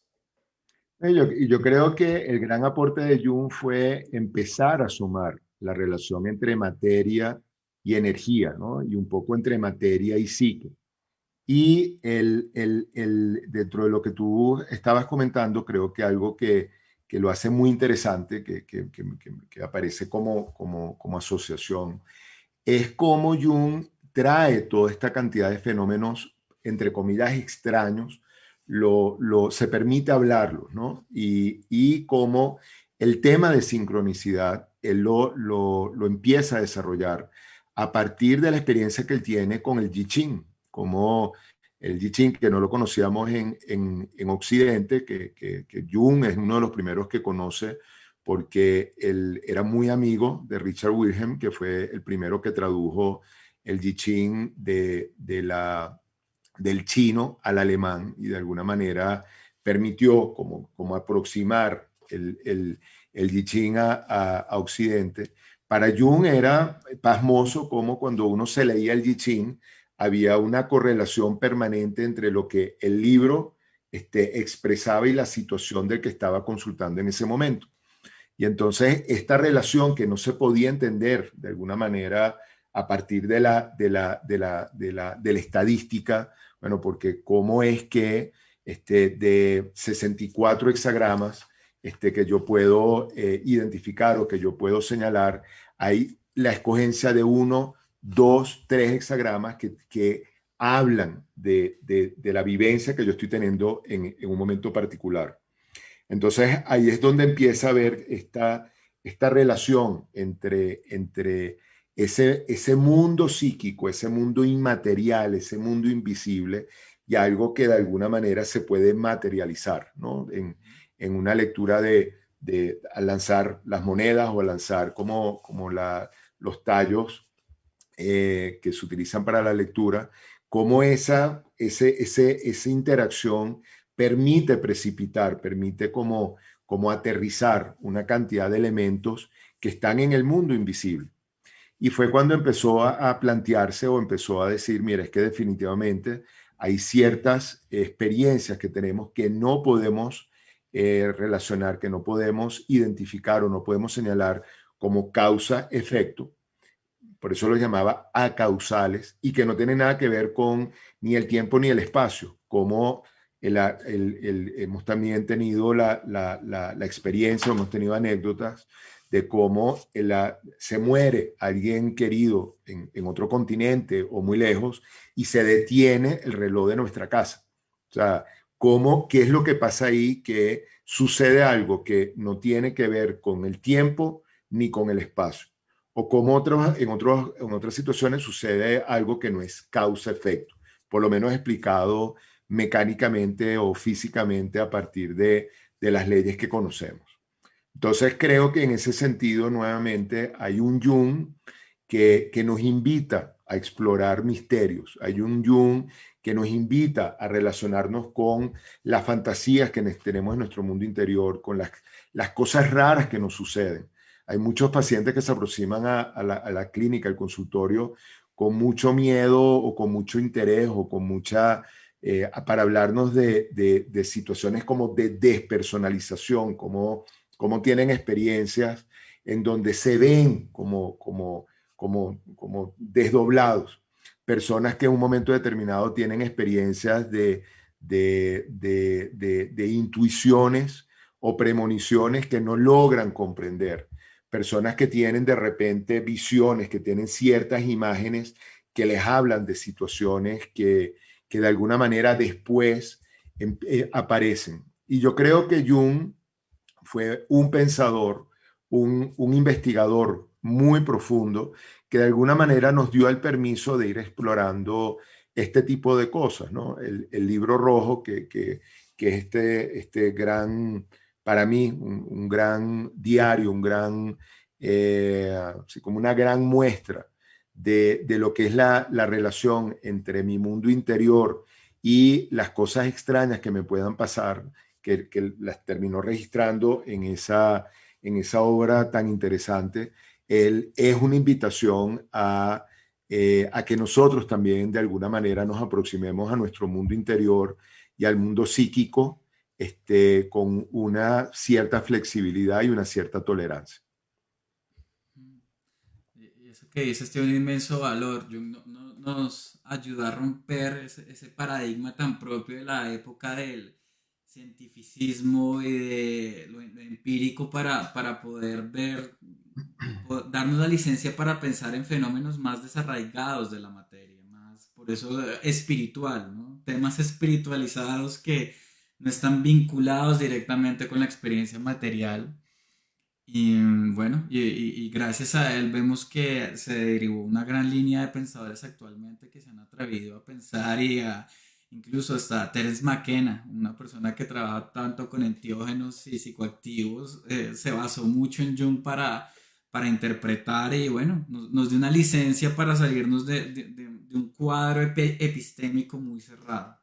Y yo creo que el gran aporte de Jung fue empezar a sumar la relación entre materia y energía, ¿no? Y un poco entre materia y psique. Y dentro de lo que tú estabas comentando, creo que algo que lo hace muy interesante, que aparece como asociación, es cómo Jung trae toda esta cantidad de fenómenos, entre comillas, extraños, se permite hablarlos, ¿no? Y cómo el tema de sincronicidad, él lo empieza a desarrollar a partir de la experiencia que él tiene con el I Ching, como el I Ching, que no lo conocíamos en Occidente, que Jung es uno de los primeros que conoce porque él era muy amigo de Richard Wilhelm, que fue el primero que tradujo el I Ching del chino al alemán y de alguna manera permitió como aproximar el I Ching a Occidente. Para Jung era pasmoso como cuando uno se leía el I Ching había una correlación permanente entre lo que el libro expresaba y la situación del que estaba consultando en ese momento. Y entonces esta relación que no se podía entender de alguna manera a partir de la estadística, bueno, porque cómo es que de 64 hexagramas que yo puedo identificar o que yo puedo señalar, hay la escogencia de uno, dos, tres hexagramas que hablan de la vivencia que yo estoy teniendo en un momento particular. Entonces ahí es donde empieza a ver esta relación entre ese mundo psíquico, ese mundo inmaterial, ese mundo invisible y algo que de alguna manera se puede materializar, ¿no? En una lectura al lanzar las monedas o al lanzar los tallos que se utilizan para la lectura, cómo esa interacción permite precipitar, permite como aterrizar una cantidad de elementos que están en el mundo invisible. Y fue cuando empezó a plantearse o empezó a decir, mira, es que definitivamente hay ciertas experiencias que tenemos que no podemos relacionar, que no podemos identificar o no podemos señalar como causa-efecto, por eso los llamaba acausales, y que no tienen nada que ver con ni el tiempo ni el espacio, como hemos también tenido la experiencia, hemos tenido anécdotas de cómo se muere alguien querido en otro continente o muy lejos y se detiene el reloj de nuestra casa. O sea, qué es lo que pasa ahí, que sucede algo que no tiene que ver con el tiempo ni con el espacio o como en otras situaciones sucede algo que no es causa-efecto, por lo menos explicado mecánicamente o físicamente a partir de las leyes que conocemos. Entonces creo que en ese sentido nuevamente hay un Jung que nos invita a explorar misterios, hay un Jung que nos invita a relacionarnos con las fantasías que tenemos en nuestro mundo interior, con las cosas raras que nos suceden. Hay muchos pacientes que se aproximan a la clínica, al consultorio, con mucho miedo o con mucho interés o con para hablarnos de situaciones como de despersonalización, como tienen experiencias en donde se ven como desdoblados. Personas que en un momento determinado tienen experiencias de intuiciones o premoniciones que no logran comprender. Personas que tienen de repente visiones, que tienen ciertas imágenes que les hablan de situaciones que de alguna manera después aparecen. Y yo creo que Jung fue un pensador, un investigador muy profundo que de alguna manera nos dio el permiso de ir explorando este tipo de cosas, ¿no? El libro rojo, que es gran, para mí, un gran diario, así como una gran muestra de lo que es la relación entre mi mundo interior y las cosas extrañas que me puedan pasar, que las terminó registrando en esa obra tan interesante. Él es una invitación a que nosotros también de alguna manera nos aproximemos a nuestro mundo interior y al mundo psíquico con una cierta flexibilidad y una cierta tolerancia. Y eso que dices tiene un inmenso valor. Jung nos ayuda a romper ese paradigma tan propio de la época del cientificismo y de lo empírico para poder ver y darnos la licencia para pensar en fenómenos más desarraigados de la materia, más, por eso espiritual, ¿no? Temas espiritualizados que no están vinculados directamente con la experiencia material. Y bueno, y gracias a él vemos que se derivó una gran línea de pensadores actualmente que se han atrevido a pensar incluso hasta Terence McKenna, una persona que trabaja tanto con enteógenos y psicoactivos, se basó mucho en Jung para interpretar y bueno, nos dio una licencia para salirnos de un cuadro epistémico muy cerrado.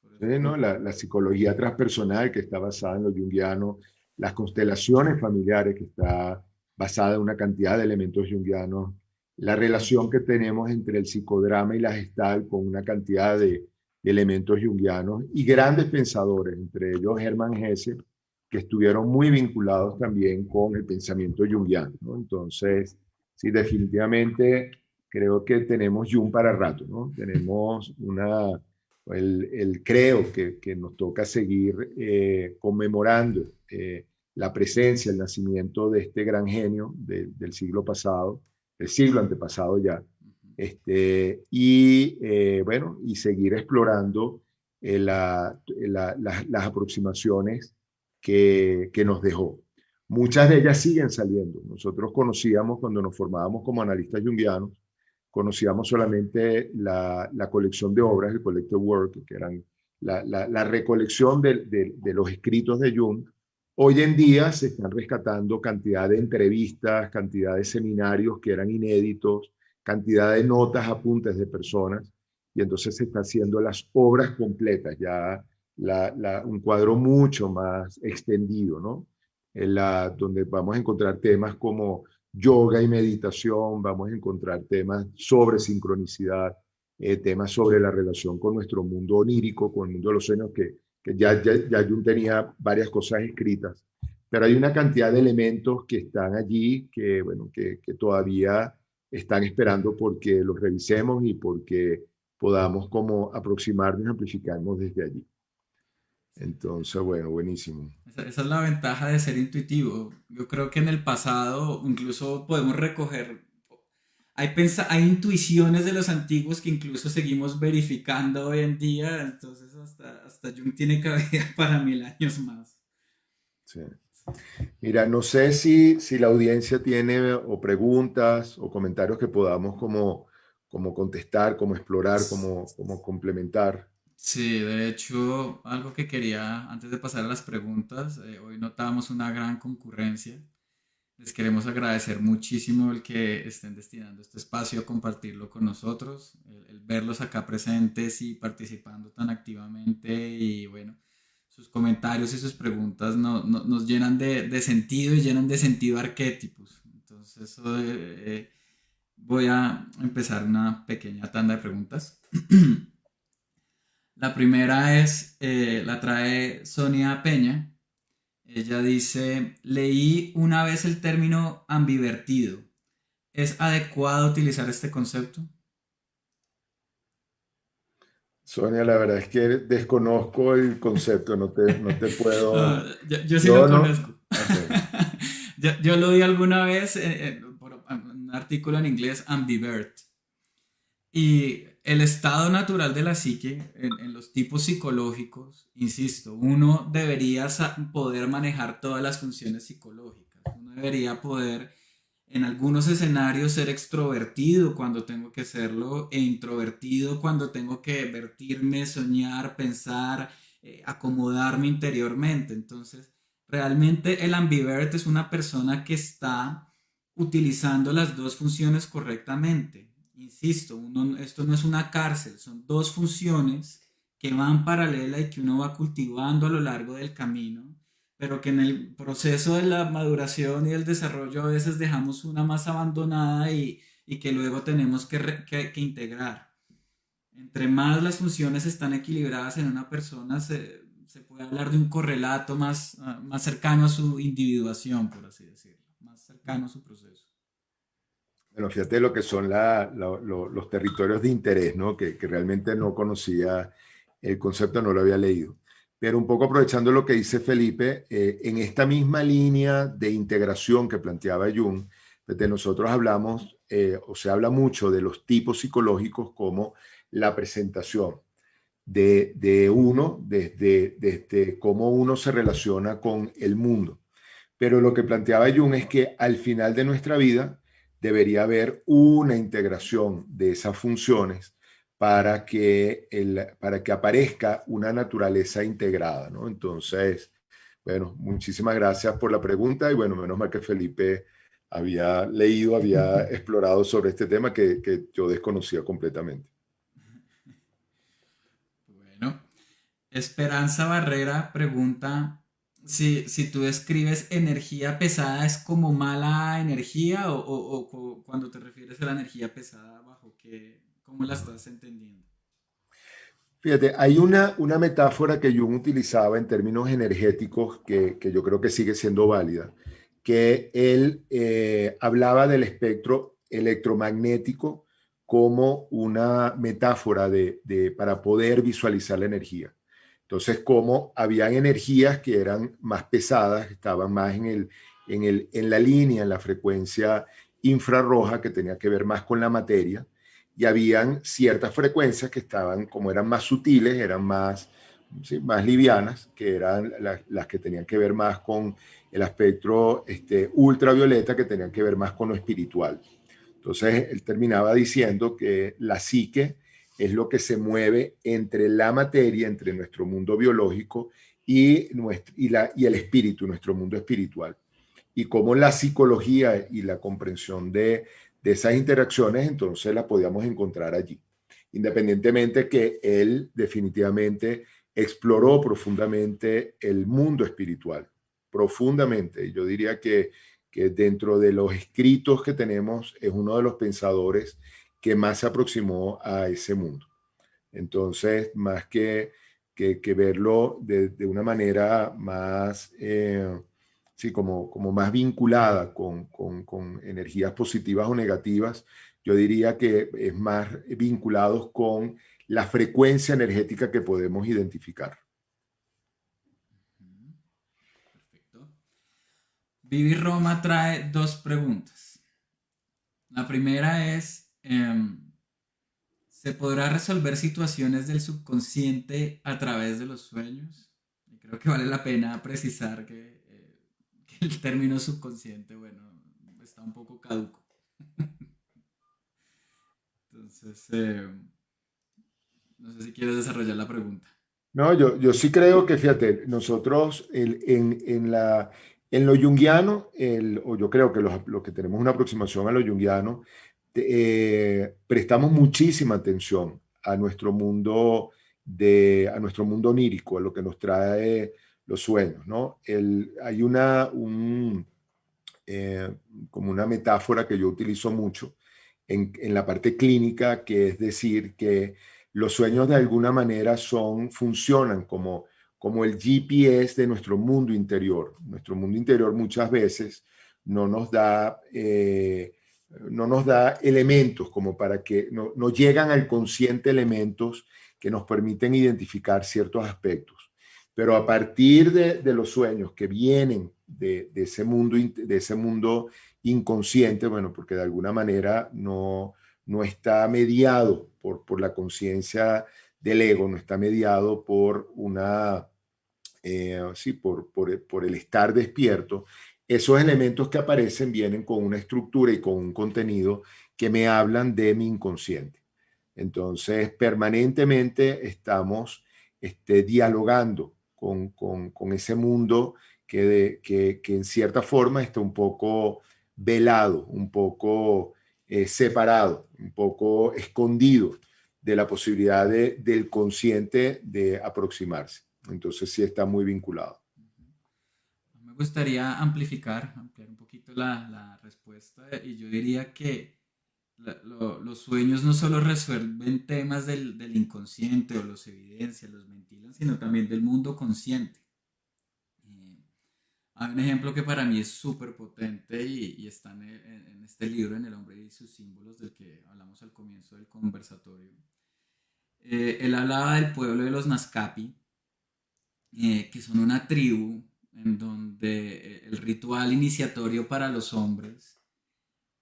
Por Sí, eso creo ¿no? que... La psicología transpersonal que está basada en lo junguiano, las constelaciones familiares que está basada en una cantidad de elementos junguianos, la relación que tenemos entre el psicodrama y la gestal con una cantidad de elementos junguianos y grandes pensadores, entre ellos Hermann Hesse, que estuvieron muy vinculados también con el pensamiento junguiano, ¿no? Entonces, sí, definitivamente creo que tenemos Jung para rato, ¿no? Tenemos creo que nos toca seguir conmemorando la presencia, el nacimiento de este gran genio del siglo pasado, del siglo antepasado ya, bueno, y seguir explorando las aproximaciones que nos dejó. Muchas de ellas siguen saliendo. Nosotros conocíamos cuando nos formábamos como analistas junguianos, conocíamos solamente la colección de obras, el collected work, que eran la recolección de los escritos de Jung. Hoy en día se están rescatando cantidad de entrevistas, cantidad de seminarios que eran inéditos, cantidad de notas, apuntes de personas, y entonces se está haciendo las obras completas, ya un cuadro mucho más extendido, ¿no? Donde vamos a encontrar temas como yoga y meditación, vamos a encontrar temas sobre sincronicidad, temas sobre la relación con nuestro mundo onírico, con el mundo de los sueños, que ya Jung tenía varias cosas escritas, pero hay una cantidad de elementos que están allí que, bueno, que todavía están esperando porque los revisemos y porque podamos como aproximarnos y amplificarnos desde allí. Sí, Entonces, bueno, buenísimo. esa es la ventaja de ser intuitivo. Yo creo que en el pasado incluso podemos recoger, hay intuiciones de los antiguos que incluso seguimos verificando hoy en día, entonces hasta Jung tiene cabida para 1000 años más. Sí. Mira, no sé si la audiencia tiene o preguntas o comentarios que podamos como contestar, como explorar, como complementar. Sí, de hecho, algo que quería, antes de pasar a las preguntas, hoy notamos una gran concurrencia. Les queremos agradecer muchísimo el que estén destinando este espacio a compartirlo con nosotros, el verlos acá presentes y participando tan activamente y bueno, sus comentarios y sus preguntas nos llenan de sentido y llenan de sentido arquetipos. Entonces, voy a empezar una pequeña tanda de preguntas. La primera la trae Sonia Peña. Ella dice, leí una vez el término ambivertido. ¿Es adecuado utilizar este concepto? Sonia, la verdad es que desconozco el concepto, no te Ah, puedo. yo sí lo Yo no. conozco. Ok. Yo lo di alguna vez por un artículo en inglés, ambivert. Y el estado natural de la psique, en los tipos psicológicos, insisto, uno debería poder manejar todas las funciones psicológicas. Uno debería poder, en algunos escenarios, ser extrovertido cuando tengo que serlo e introvertido cuando tengo que vertirme, soñar, pensar, acomodarme interiormente. Entonces, realmente el ambivert es una persona que está utilizando las dos funciones correctamente. Insisto, esto no es una cárcel, son dos funciones que van paralela y que uno va cultivando a lo largo del camino, pero que en el proceso de la maduración y el desarrollo a veces dejamos una más abandonada y que luego tenemos que integrar. Entre más las funciones están equilibradas en una persona, se puede hablar de un correlato más, más cercano a su individuación, por así decirlo, más cercano a su proceso. Bueno, fíjate lo que son los territorios de interés, ¿no? Que realmente no conocía el concepto, no lo había leído. Pero un poco aprovechando lo que dice Felipe, en esta misma línea de integración que planteaba Jung, de nosotros hablamos, o se habla mucho de los tipos psicológicos como la presentación de uno, desde cómo uno se relaciona con el mundo. Pero lo que planteaba Jung es que al final de nuestra vida debería haber una integración de esas funciones para que aparezca una naturaleza integrada, ¿no? Entonces, bueno, muchísimas gracias por la pregunta y bueno, menos mal que Felipe había leído, había explorado sobre este tema que yo desconocía completamente. Bueno, Esperanza Barrera pregunta si tú describes energía pesada es como mala energía o cuando te refieres a la energía pesada, bajo qué, ¿cómo la estás entendiendo? Fíjate, hay una metáfora que Jung utilizaba en términos energéticos que yo creo que sigue siendo válida, que él hablaba del espectro electromagnético como una metáfora para poder visualizar la energía. Entonces, como habían energías que eran más pesadas, estaban más en la línea, en la frecuencia infrarroja, que tenía que ver más con la materia, y habían ciertas frecuencias que estaban, como eran más sutiles, eran más, sí, más livianas, que eran las que tenían que ver más con el aspecto ultravioleta, que tenían que ver más con lo espiritual. Entonces, él terminaba diciendo que la psique es lo que se mueve entre la materia, entre nuestro mundo biológico y el espíritu, nuestro mundo espiritual. Y cómo la psicología y la comprensión de esas interacciones, entonces la podíamos encontrar allí. Independientemente que él definitivamente exploró profundamente el mundo espiritual, profundamente. Yo diría que dentro de los escritos que tenemos es uno de los pensadores que más se aproximó a ese mundo. Entonces, más que verlo de una manera más, sí, como más vinculada con energías positivas o negativas, yo diría que es más vinculados con la frecuencia energética que podemos identificar. Ujú, perfecto. Vivi Roma trae dos preguntas. La primera es, ¿se podrá resolver situaciones del subconsciente a través de los sueños? Y creo que vale la pena precisar que el término subconsciente, bueno, está un poco caduco. Entonces, no sé si quieres desarrollar la pregunta. No, yo sí creo que, fíjate, nosotros en lo junguiano, o yo creo que los que tenemos una aproximación a lo junguiano, prestamos muchísima atención a nuestro mundo a nuestro mundo onírico, a lo que nos trae los sueños, ¿no? Hay eh, como una metáfora que yo utilizo mucho en la parte clínica, que es decir, que los sueños de alguna manera funcionan como el GPS de nuestro mundo interior. Nuestro mundo interior muchas veces no nos da, no nos da elementos como para que no llegan al consciente elementos que nos permiten identificar ciertos aspectos. Pero a partir de los sueños que vienen de ese mundo inconsciente, bueno, porque de alguna manera no está mediado por la conciencia del ego, no está mediado por sí, por el estar despierto. Esos elementos que aparecen vienen con una estructura y con un contenido que me hablan de mi inconsciente. Entonces, permanentemente estamos dialogando con ese mundo que en cierta forma está un poco velado, un poco separado, un poco escondido de la posibilidad del consciente de aproximarse. Entonces sí está muy vinculado. Me gustaría ampliar un poquito la respuesta y yo diría que los sueños no solo resuelven temas del inconsciente o los evidencian, los ventilan, sino también del mundo consciente. Eh, Hay un ejemplo que para mí es súper potente y está en este libro, en El hombre y sus símbolos, del que hablamos al comienzo del conversatorio. Él hablaba del pueblo de los Nazcapi, que son una tribu en donde el ritual iniciatorio para los hombres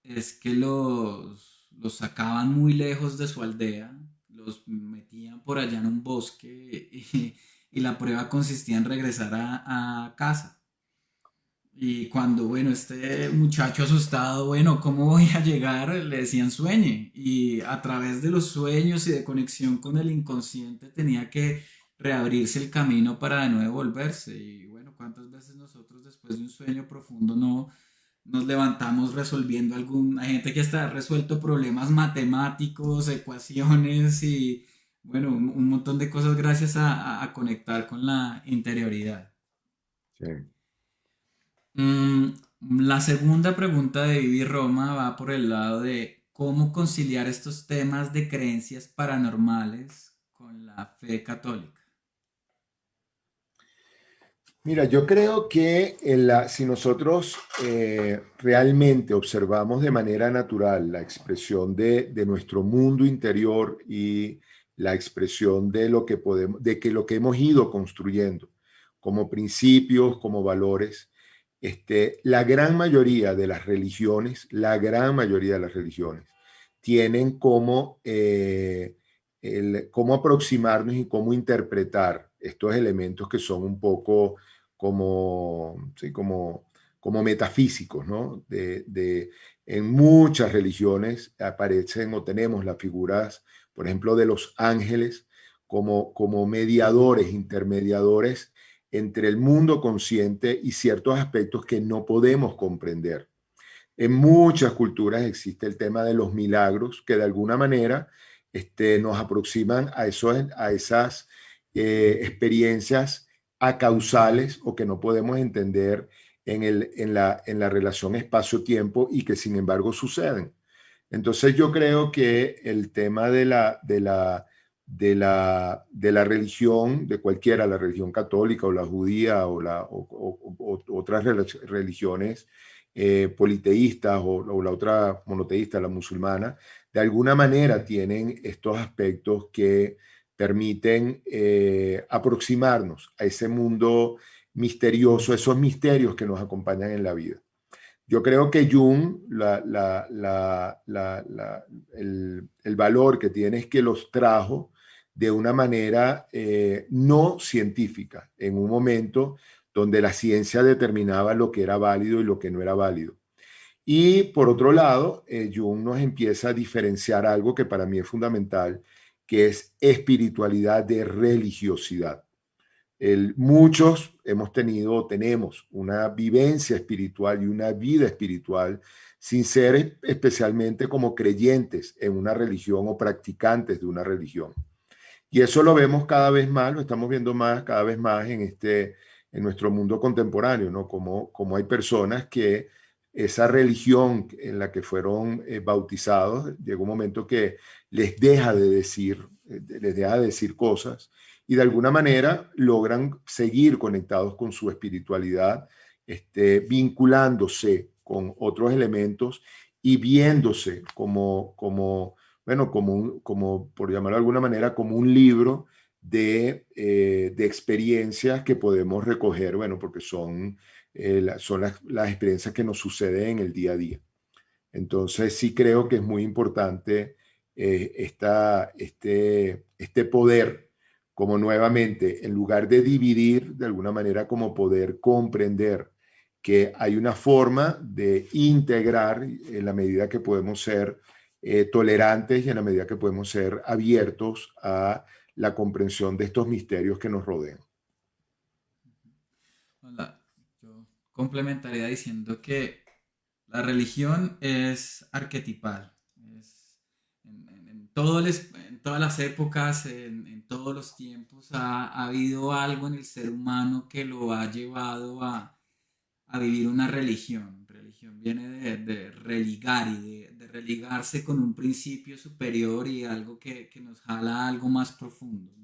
es que los sacaban muy lejos de su aldea, los metían por allá en un bosque y la prueba consistía en regresar a casa. Y cuando, bueno, este muchacho asustado, bueno, ¿cómo voy a llegar? Le decían sueñe. Y a través de los sueños y de conexión con el inconsciente tenía que reabrirse el camino para de nuevo volverse. Y bueno, ¿cuántas veces nosotros después de un sueño profundo no nos levantamos resolviendo algún... Hay gente que hasta ha resuelto problemas matemáticos, ecuaciones y, bueno, un montón de cosas gracias a conectar con la interioridad. Sí. Mm, la segunda pregunta de Vivi Roma va por el lado de cómo conciliar estos temas de creencias paranormales con la fe católica. Mira, yo creo que si nosotros realmente observamos de manera natural la expresión de nuestro mundo interior y la expresión de lo que podemos, de que lo que hemos ido construyendo como principios, como valores, la gran mayoría de las religiones, la gran mayoría de las religiones tienen cómo aproximarnos y cómo interpretar estos elementos que son un poco como, sí, como metafísicos, ¿no? En muchas religiones aparecen o tenemos las figuras, por ejemplo, de los ángeles como mediadores, intermediadores entre el mundo consciente y ciertos aspectos que no podemos comprender. En muchas culturas existe el tema de los milagros que de alguna manera nos aproximan a esas experiencias acausales o que no podemos entender en la relación espacio-tiempo y que sin embargo suceden. Entonces yo creo que el tema de la religión, de cualquiera, la religión católica o la judía o otras religiones politeístas o la otra monoteísta, la musulmana, de alguna manera tienen estos aspectos que permiten aproximarnos a ese mundo misterioso, esos misterios que nos acompañan en la vida. Yo creo que Jung, el valor que tiene es que los trajo de una manera no científica, en un momento donde la ciencia determinaba lo que era válido y lo que no era válido. Y por otro lado, Jung nos empieza a diferenciar algo que para mí es fundamental, que es espiritualidad de religiosidad. Muchos hemos tenido, tenemos una vivencia espiritual y una vida espiritual sin ser especialmente como creyentes en una religión o practicantes de una religión. Y eso lo vemos cada vez más, lo estamos viendo más, cada vez más en nuestro mundo contemporáneo, ¿no? Como hay personas que esa religión en la que fueron bautizados, llega un momento que les deja de decir cosas y de alguna manera logran seguir conectados con su espiritualidad, vinculándose con otros elementos y viéndose bueno, por llamarlo de alguna manera, como un libro de experiencias que podemos recoger, bueno, porque son las experiencias que nos suceden en el día a día. Entonces sí creo que es muy importante este poder, como nuevamente, en lugar de dividir, de alguna manera como poder comprender que hay una forma de integrar en la medida que podemos ser tolerantes y en la medida que podemos ser abiertos a la comprensión de estos misterios que nos rodean. Hola, yo complementaría diciendo que la religión es arquetipal. En todas las épocas, en todos los tiempos, ha habido algo en el ser humano que lo ha llevado a vivir una religión. Religión viene de religare, de religarse con un principio superior y algo que nos jala a algo más profundo, ¿no?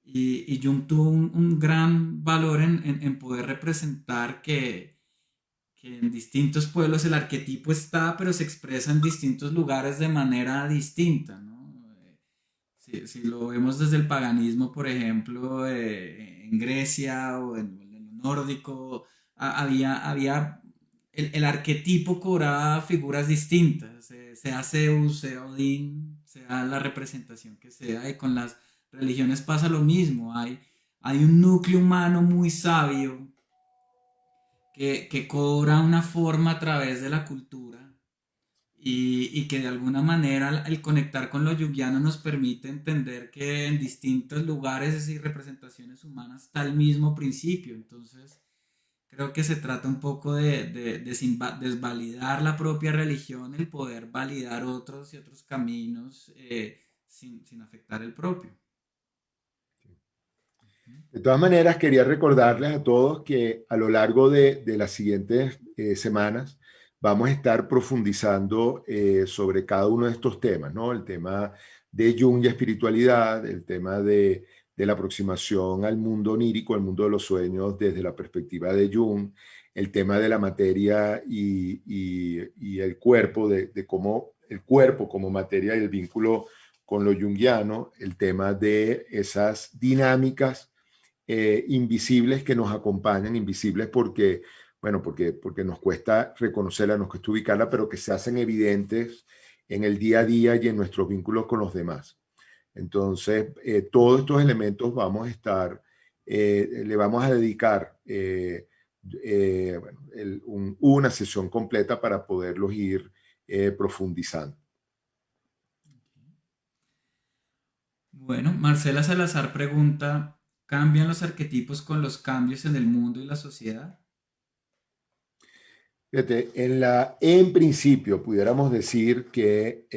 Y Jung tuvo un gran valor en poder representar que en distintos pueblos el arquetipo está, pero se expresa en distintos lugares de manera distinta, ¿no? Si lo vemos desde el paganismo, por ejemplo, en Grecia o en lo nórdico, había el arquetipo cobraba figuras distintas, sea Zeus, sea Odín, sea la representación que sea, y con las religiones pasa lo mismo, hay un núcleo humano muy sabio que cobra una forma a través de la cultura y que de alguna manera el conectar con lo yugiano nos permite entender que en distintos lugares y representaciones humanas está el mismo principio. Entonces, creo que se trata un poco de desvalidar la propia religión, el poder validar otros y otros caminos sin afectar el propio. De todas maneras, quería recordarles a todos que a lo largo de las siguientes semanas vamos a estar profundizando sobre cada uno de estos temas, ¿no? El tema de Jung y espiritualidad, el tema de la aproximación al mundo onírico, al mundo de los sueños desde la perspectiva de Jung, el tema de la materia y el cuerpo, de cómo el cuerpo como materia y el vínculo con lo junguiano, el tema de esas dinámicas invisibles que nos acompañan, invisibles porque, bueno, porque nos cuesta reconocerla, nos cuesta ubicarla, pero que se hacen evidentes en el día a día y en nuestros vínculos con los demás. Entonces, todos estos elementos vamos a estar, le vamos a dedicar bueno, una sesión completa para poderlos ir profundizando. Bueno, Marcela Salazar pregunta, ¿cambian los arquetipos con los cambios en el mundo y la sociedad? Fíjate, en principio pudiéramos decir que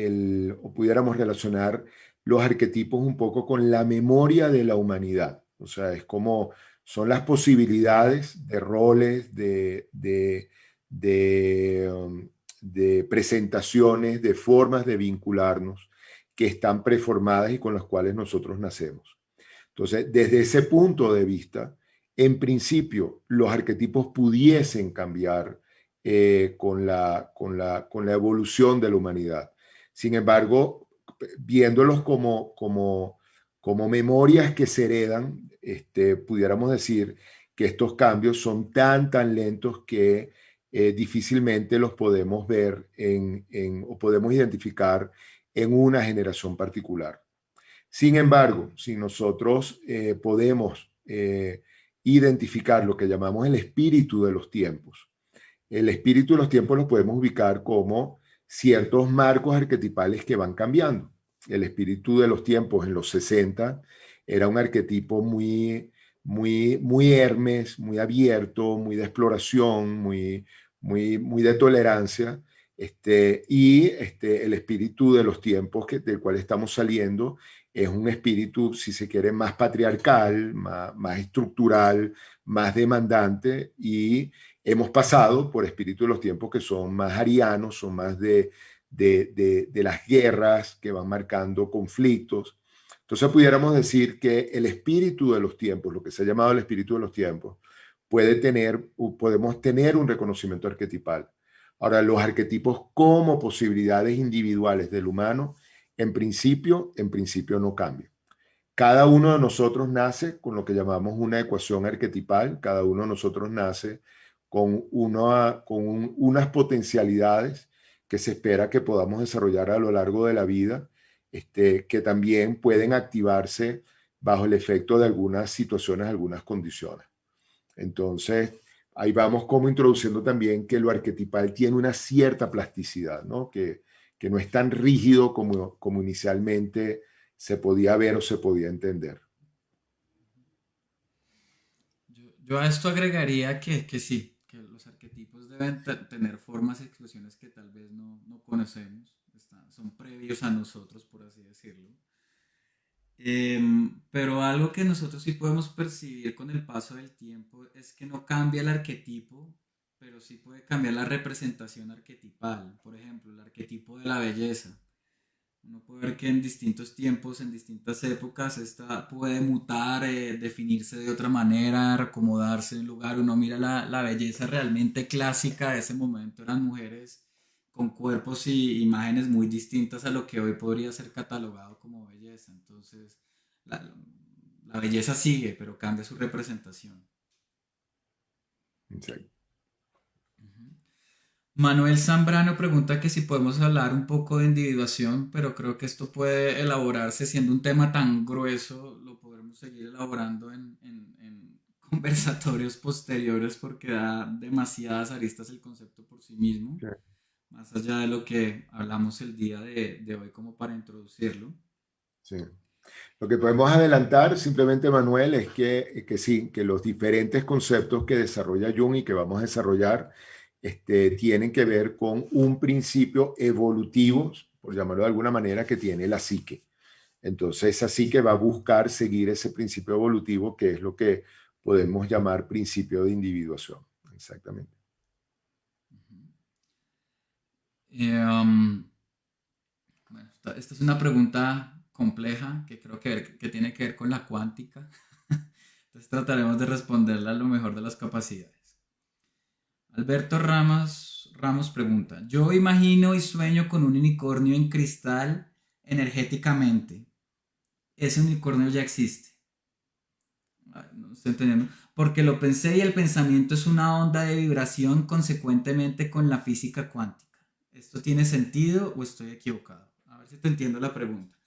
o pudiéramos relacionar los arquetipos un poco con la memoria de la humanidad. O sea, es como son las posibilidades de roles, de presentaciones, de formas de vincularnos que están preformadas y con las cuales nosotros nacemos. Entonces, desde ese punto de vista, en principio, los arquetipos pudiesen cambiar con la evolución de la humanidad. Sin embargo, viéndolos como memorias que se heredan, pudiéramos decir que estos cambios son tan lentos que difícilmente los podemos ver o podemos identificar en una generación particular. Sin embargo, si nosotros podemos identificar lo que llamamos el espíritu de los tiempos, el espíritu de los tiempos lo podemos ubicar como ciertos marcos arquetipales que van cambiando. El espíritu de los tiempos en los 60 era un arquetipo muy Hermes, muy abierto, muy de exploración, muy de tolerancia. El espíritu de los tiempos del cual estamos saliendo es un espíritu, si se quiere, más patriarcal, más estructural, más demandante, y hemos pasado por espíritus de los tiempos que son más arianos, son más de las guerras que van marcando conflictos. Entonces pudiéramos decir que el espíritu de los tiempos, lo que se ha llamado el espíritu de los tiempos, podemos tener un reconocimiento arquetipal. Ahora, los arquetipos como posibilidades individuales del humano, en principio no cambian. Cada uno de nosotros nace con lo que llamamos una ecuación arquetipal, cada uno de nosotros nace con unas potencialidades que se espera que podamos desarrollar a lo largo de la vida, que también pueden activarse bajo el efecto de algunas situaciones, algunas condiciones. Entonces, ahí vamos como introduciendo también que lo arquetipal tiene una cierta plasticidad, ¿no? Que no es tan rígido como inicialmente se podía ver o se podía entender. Yo a esto agregaría que sí, que los arquetipos deben tener formas y expresiones que tal vez no conocemos, son previos a nosotros, por así decirlo. Pero algo que nosotros sí podemos percibir con el paso del tiempo es que no cambia el arquetipo, pero sí puede cambiar la representación arquetipal. Por ejemplo, el arquetipo de la belleza. Uno puede ver que en distintos tiempos, en distintas épocas, esta puede mutar, definirse de otra manera, acomodarse en un lugar. Uno mira la belleza realmente clásica de ese momento. Eran mujeres con cuerpos y imágenes muy distintas a lo que hoy podría ser catalogado como belleza. Entonces, la, la belleza sigue, pero cambia su representación. Exacto. Manuel Zambrano pregunta que si podemos hablar un poco de individuación, pero creo que esto puede elaborarse siendo un tema tan grueso, lo podremos seguir elaborando en conversatorios posteriores porque da demasiadas aristas el concepto por sí mismo, Sí. más allá de lo que hablamos el día de hoy como para introducirlo. Sí. Lo que podemos adelantar simplemente, Manuel, es que sí, que los diferentes conceptos que desarrolla Jung y que vamos a desarrollar tienen que ver con un principio evolutivo, por llamarlo de alguna manera, que tiene la psique. Entonces, esa psique va a buscar seguir ese principio evolutivo, que es lo que podemos llamar principio de individuación. Exactamente. Eh, um, bueno, esta es una pregunta compleja que creo que tiene que ver con la cuántica. Entonces trataremos de responderla a lo mejor de las capacidades. Alberto Ramos pregunta, yo imagino y sueño con un unicornio en cristal energéticamente. Ese unicornio ya existe. Ay, no estoy entendiendo. Porque lo pensé y el pensamiento es una onda de vibración consecuentemente con la física cuántica. ¿Esto tiene sentido o estoy equivocado? A ver si te entiendo la pregunta.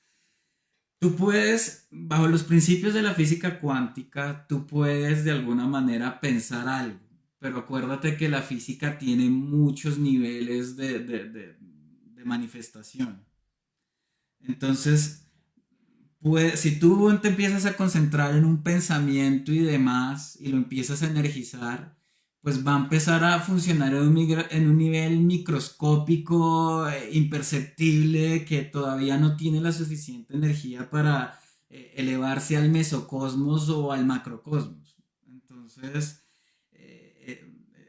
Tú puedes, bajo los principios de la física cuántica, tú puedes de alguna manera pensar algo, pero acuérdate que la física tiene muchos niveles de manifestación. Entonces, si tú te empiezas a concentrar en un pensamiento y demás y lo empiezas a energizar, pues va a empezar a funcionar en un nivel microscópico, imperceptible, que todavía no tiene la suficiente energía para elevarse al mesocosmos o al macrocosmos. Entonces,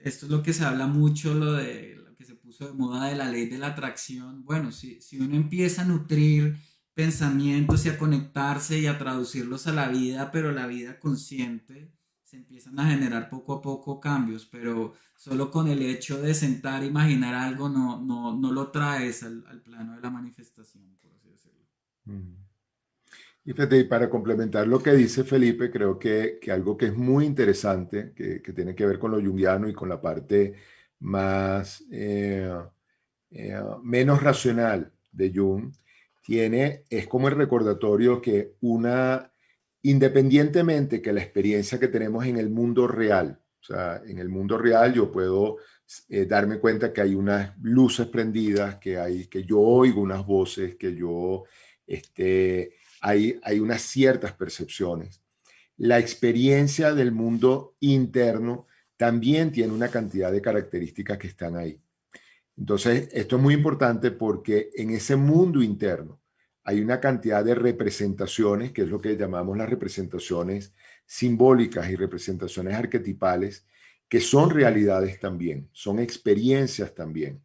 esto es lo que se habla mucho, lo de lo que se puso de moda de la ley de la atracción. Bueno, si uno empieza a nutrir pensamientos y a conectarse y a traducirlos a la vida, pero la vida consciente, se empiezan a generar poco a poco cambios, pero solo con el hecho de sentar e imaginar algo no lo traes al plano de la manifestación, por así decirlo. Mm. Y fíjate, y para complementar lo que dice Felipe, creo que algo que es muy interesante, que tiene que ver con lo junguiano y con la parte más menos racional de Jung, es como el recordatorio que independientemente que la experiencia que tenemos en el mundo real, o sea, en el mundo real yo puedo darme cuenta que hay unas luces prendidas, que yo oigo unas voces, hay unas ciertas percepciones. La experiencia del mundo interno también tiene una cantidad de características que están ahí. Entonces, esto es muy importante porque en ese mundo interno hay una cantidad de representaciones, que es lo que llamamos las representaciones simbólicas y representaciones arquetipales, que son realidades también, son experiencias también.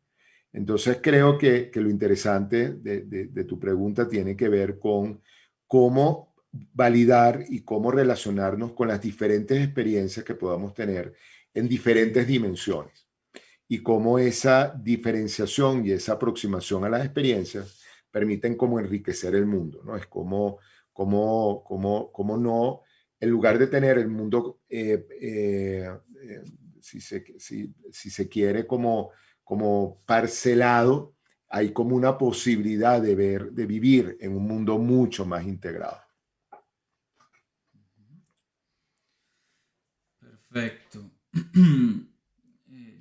Entonces, creo que lo interesante de tu pregunta tiene que ver con cómo validar y cómo relacionarnos con las diferentes experiencias que podamos tener en diferentes dimensiones y cómo esa diferenciación y esa aproximación a las experiencias permiten como enriquecer el mundo, ¿no? Es como no, en lugar de tener el mundo, si se quiere, como parcelado, hay como una posibilidad de vivir en un mundo mucho más integrado. Perfecto.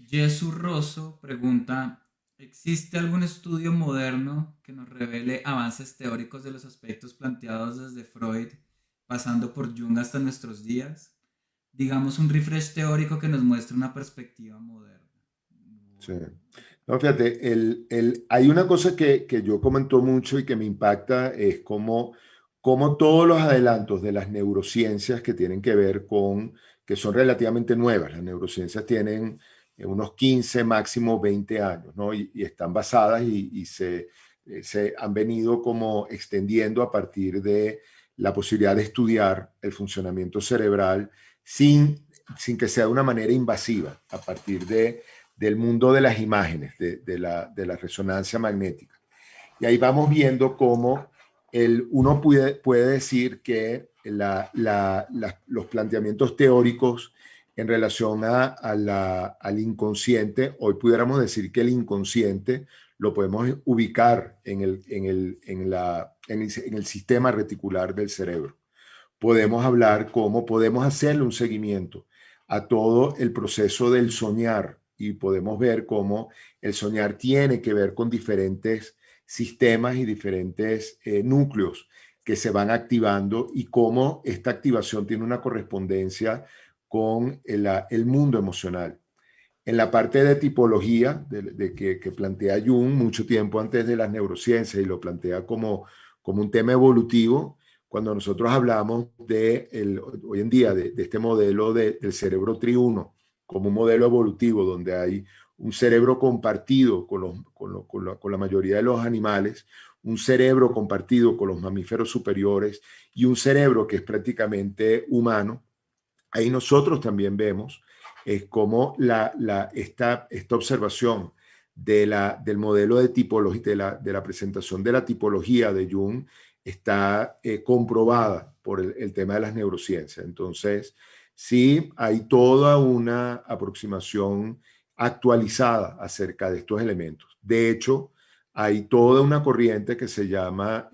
Jesús Rosso pregunta, ¿existe algún estudio moderno que nos revele avances teóricos de los aspectos planteados desde Freud, pasando por Jung hasta nuestros días? Digamos un refresh teórico que nos muestre una perspectiva moderna. Sí. No, fíjate, hay una cosa que yo comento mucho y que me impacta, es como todos los adelantos de las neurociencias que tienen que ver que son relativamente nuevas. Las neurociencias tienen unos 15, máximo 20 años, ¿no? Y están basadas y se han venido como extendiendo a partir de la posibilidad de estudiar el funcionamiento cerebral sin que sea de una manera invasiva, a partir del mundo de las imágenes, de la resonancia magnética. Y ahí vamos viendo cómo uno puede decir que los planteamientos teóricos en relación al inconsciente, hoy pudiéramos decir que el inconsciente lo podemos ubicar en el sistema reticular del cerebro. Podemos hablar cómo podemos hacerle un seguimiento a todo el proceso del soñar y podemos ver cómo el soñar tiene que ver con diferentes sistemas y diferentes núcleos que se van activando y cómo esta activación tiene una correspondencia con el mundo emocional. En la parte de tipología que plantea Jung mucho tiempo antes de las neurociencias y lo plantea como un tema evolutivo, cuando nosotros hablamos hoy en día de este modelo del cerebro triuno como un modelo evolutivo donde hay un cerebro compartido con la mayoría de los animales, un cerebro compartido con los mamíferos superiores y un cerebro que es prácticamente humano, ahí nosotros también vemos cómo esta observación del modelo de tipología, de la presentación de la tipología de Jung está comprobada por el tema de las neurociencias. Entonces, sí, hay toda una aproximación actualizada acerca de estos elementos. De hecho, hay toda una corriente que se llama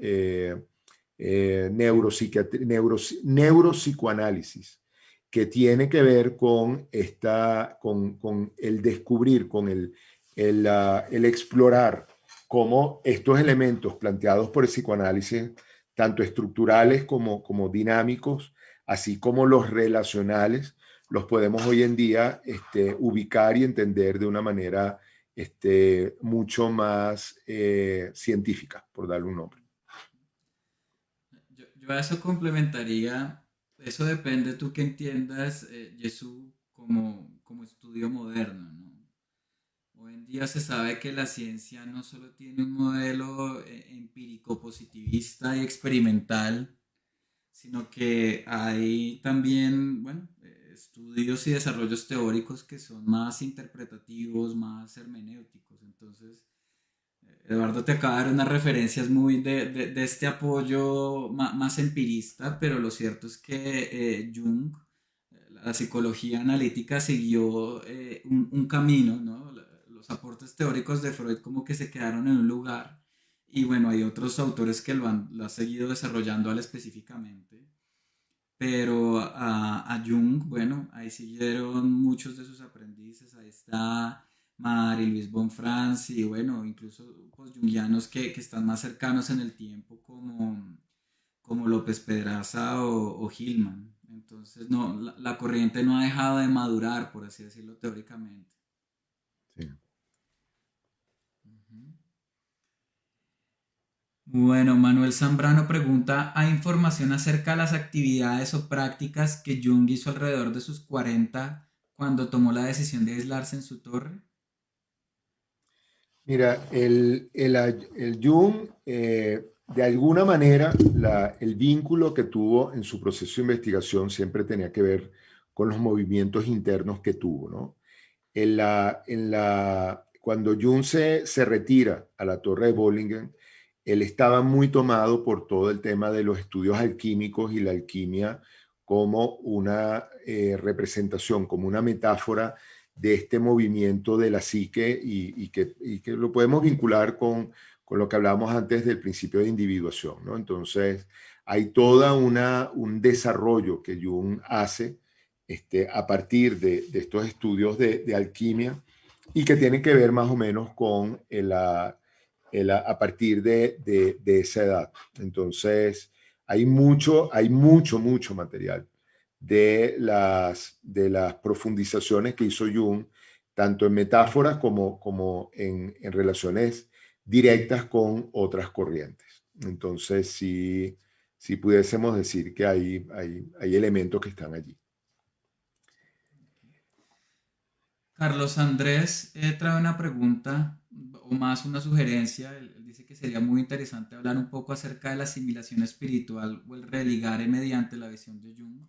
neuropsicoanálisis, que tiene que ver con el descubrir, con el explorar cómo estos elementos planteados por el psicoanálisis, tanto estructurales como dinámicos, así como los relacionales, los podemos hoy en día ubicar y entender de una manera mucho más científica, por darle un nombre. Yo a eso complementaría, eso depende tú que entiendas, Jesús, como estudio moderno, ¿no? Hoy en día se sabe que la ciencia no solo tiene un modelo empírico positivista y experimental, sino que hay también, bueno, estudios y desarrollos teóricos que son más interpretativos, más hermenéuticos. Entonces, Eduardo te acaba de dar unas referencias muy de este apoyo más empirista, pero lo cierto es que Jung, la psicología analítica, siguió un camino, ¿no? Los aportes teóricos de Freud como que se quedaron en un lugar y bueno, hay otros autores que lo han seguido desarrollando al específicamente, pero a Jung, bueno, ahí siguieron muchos de sus aprendices, ahí está Marie-Louise Bonfrance y bueno, incluso post-jungianos que están más cercanos en el tiempo como López Pedraza o Hillman. Entonces, no, la corriente no ha dejado de madurar, por así decirlo, teóricamente. Sí. Ujú. Bueno, Manuel Zambrano pregunta, ¿hay información acerca de las actividades o prácticas que Jung hizo alrededor de sus 40 cuando tomó la decisión de aislarse en su torre? Mira, el Jung, de alguna manera, el vínculo que tuvo en su proceso de investigación siempre tenía que ver con los movimientos internos que tuvo, ¿no? Cuando Jung se retira a la Torre de Bollingen, él estaba muy tomado por todo el tema de los estudios alquímicos y la alquimia como una representación, como una metáfora de este movimiento de la psique y que lo podemos vincular con lo que hablábamos antes del principio de individuación, ¿no? Entonces, hay toda un desarrollo que Jung hace a partir de estos estudios de alquimia y que tienen que ver más o menos con a partir de esa edad. Entonces, hay mucho material de las profundizaciones que hizo Jung, tanto en metáforas como en relaciones directas con otras corrientes. Entonces, sí pudiésemos decir que hay elementos que están allí. Carlos Andrés trae una pregunta o más una sugerencia. Él dice que sería muy interesante hablar un poco acerca de la asimilación espiritual o el religare mediante la visión de Jung.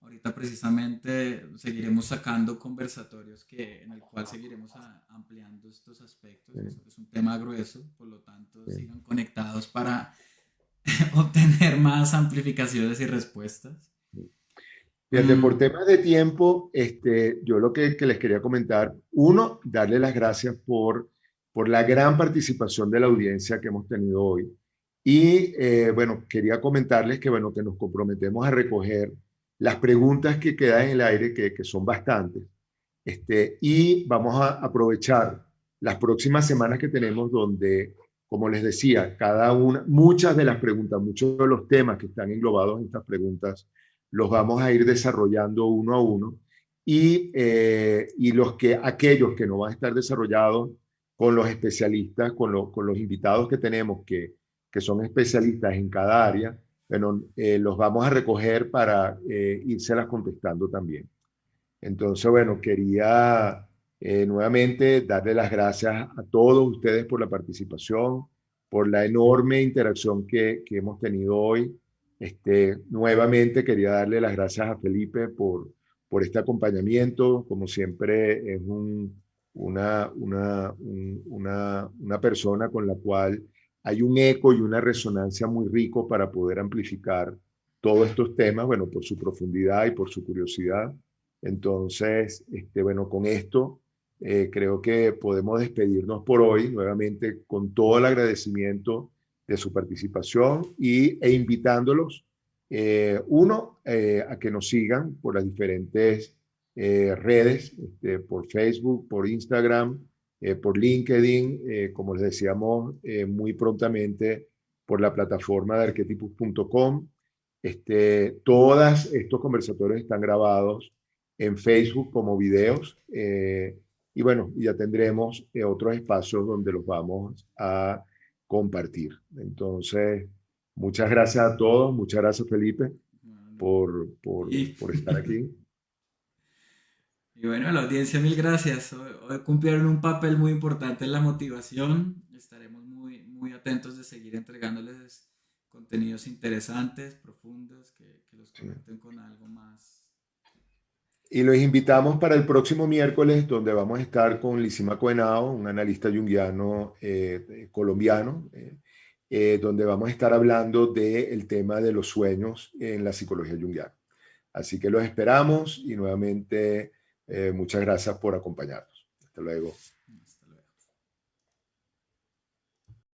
Ahorita precisamente seguiremos sacando conversatorios en el cual seguiremos ampliando estos aspectos. Eh, Es un tema grueso, por lo tanto eh. sigan conectados para obtener más amplificaciones y respuestas. Fíjate, por Mm, temas de tiempo, yo lo que les quería comentar, uno, darle las gracias por la gran participación de la audiencia que hemos tenido hoy. Y bueno, quería comentarles que, bueno, que nos comprometemos a recoger las preguntas que quedan en el aire, que son bastantes. Y vamos a aprovechar las próximas semanas que tenemos donde, como les decía, cada una, muchas de las preguntas, muchos de los temas que están englobados en estas preguntas, los vamos a ir desarrollando uno a uno y aquellos que no van a estar desarrollados con los especialistas, con los invitados que tenemos que son especialistas en cada área, bueno, los vamos a recoger para írselas contestando también. Entonces, bueno, quería nuevamente darle las gracias a todos ustedes por la participación, por la enorme interacción que hemos tenido hoy. Nuevamente quería darle las gracias a Felipe por este acompañamiento. Como siempre, es una persona con la cual hay un eco y una resonancia muy rico para poder amplificar todos estos temas, bueno, por su profundidad y por su curiosidad. Entonces, bueno, con esto creo que podemos despedirnos por hoy, nuevamente con todo el agradecimiento de su participación e invitándolos, a que nos sigan por las diferentes redes, por Facebook, por Instagram, por LinkedIn, como les decíamos, muy prontamente por la plataforma de arquetipus.com. Todos estos conversatorios están grabados en Facebook como videos. Y bueno, ya tendremos otros espacios donde los vamos a compartir. Entonces, muchas gracias a todos, muchas gracias Felipe bueno, y, por estar aquí. y bueno, a la audiencia, mil gracias. Hoy cumplieron un papel muy importante en la motivación. Estaremos muy atentos de seguir entregándoles contenidos interesantes, profundos, que los Sí. conecten con algo más. Y los invitamos para el próximo miércoles, donde vamos a estar con Lisímaco Henao, un analista junguiano colombiano, donde vamos a estar hablando del tema de los sueños en la psicología junguiana. Así que los esperamos y nuevamente muchas gracias por acompañarnos. Hasta luego.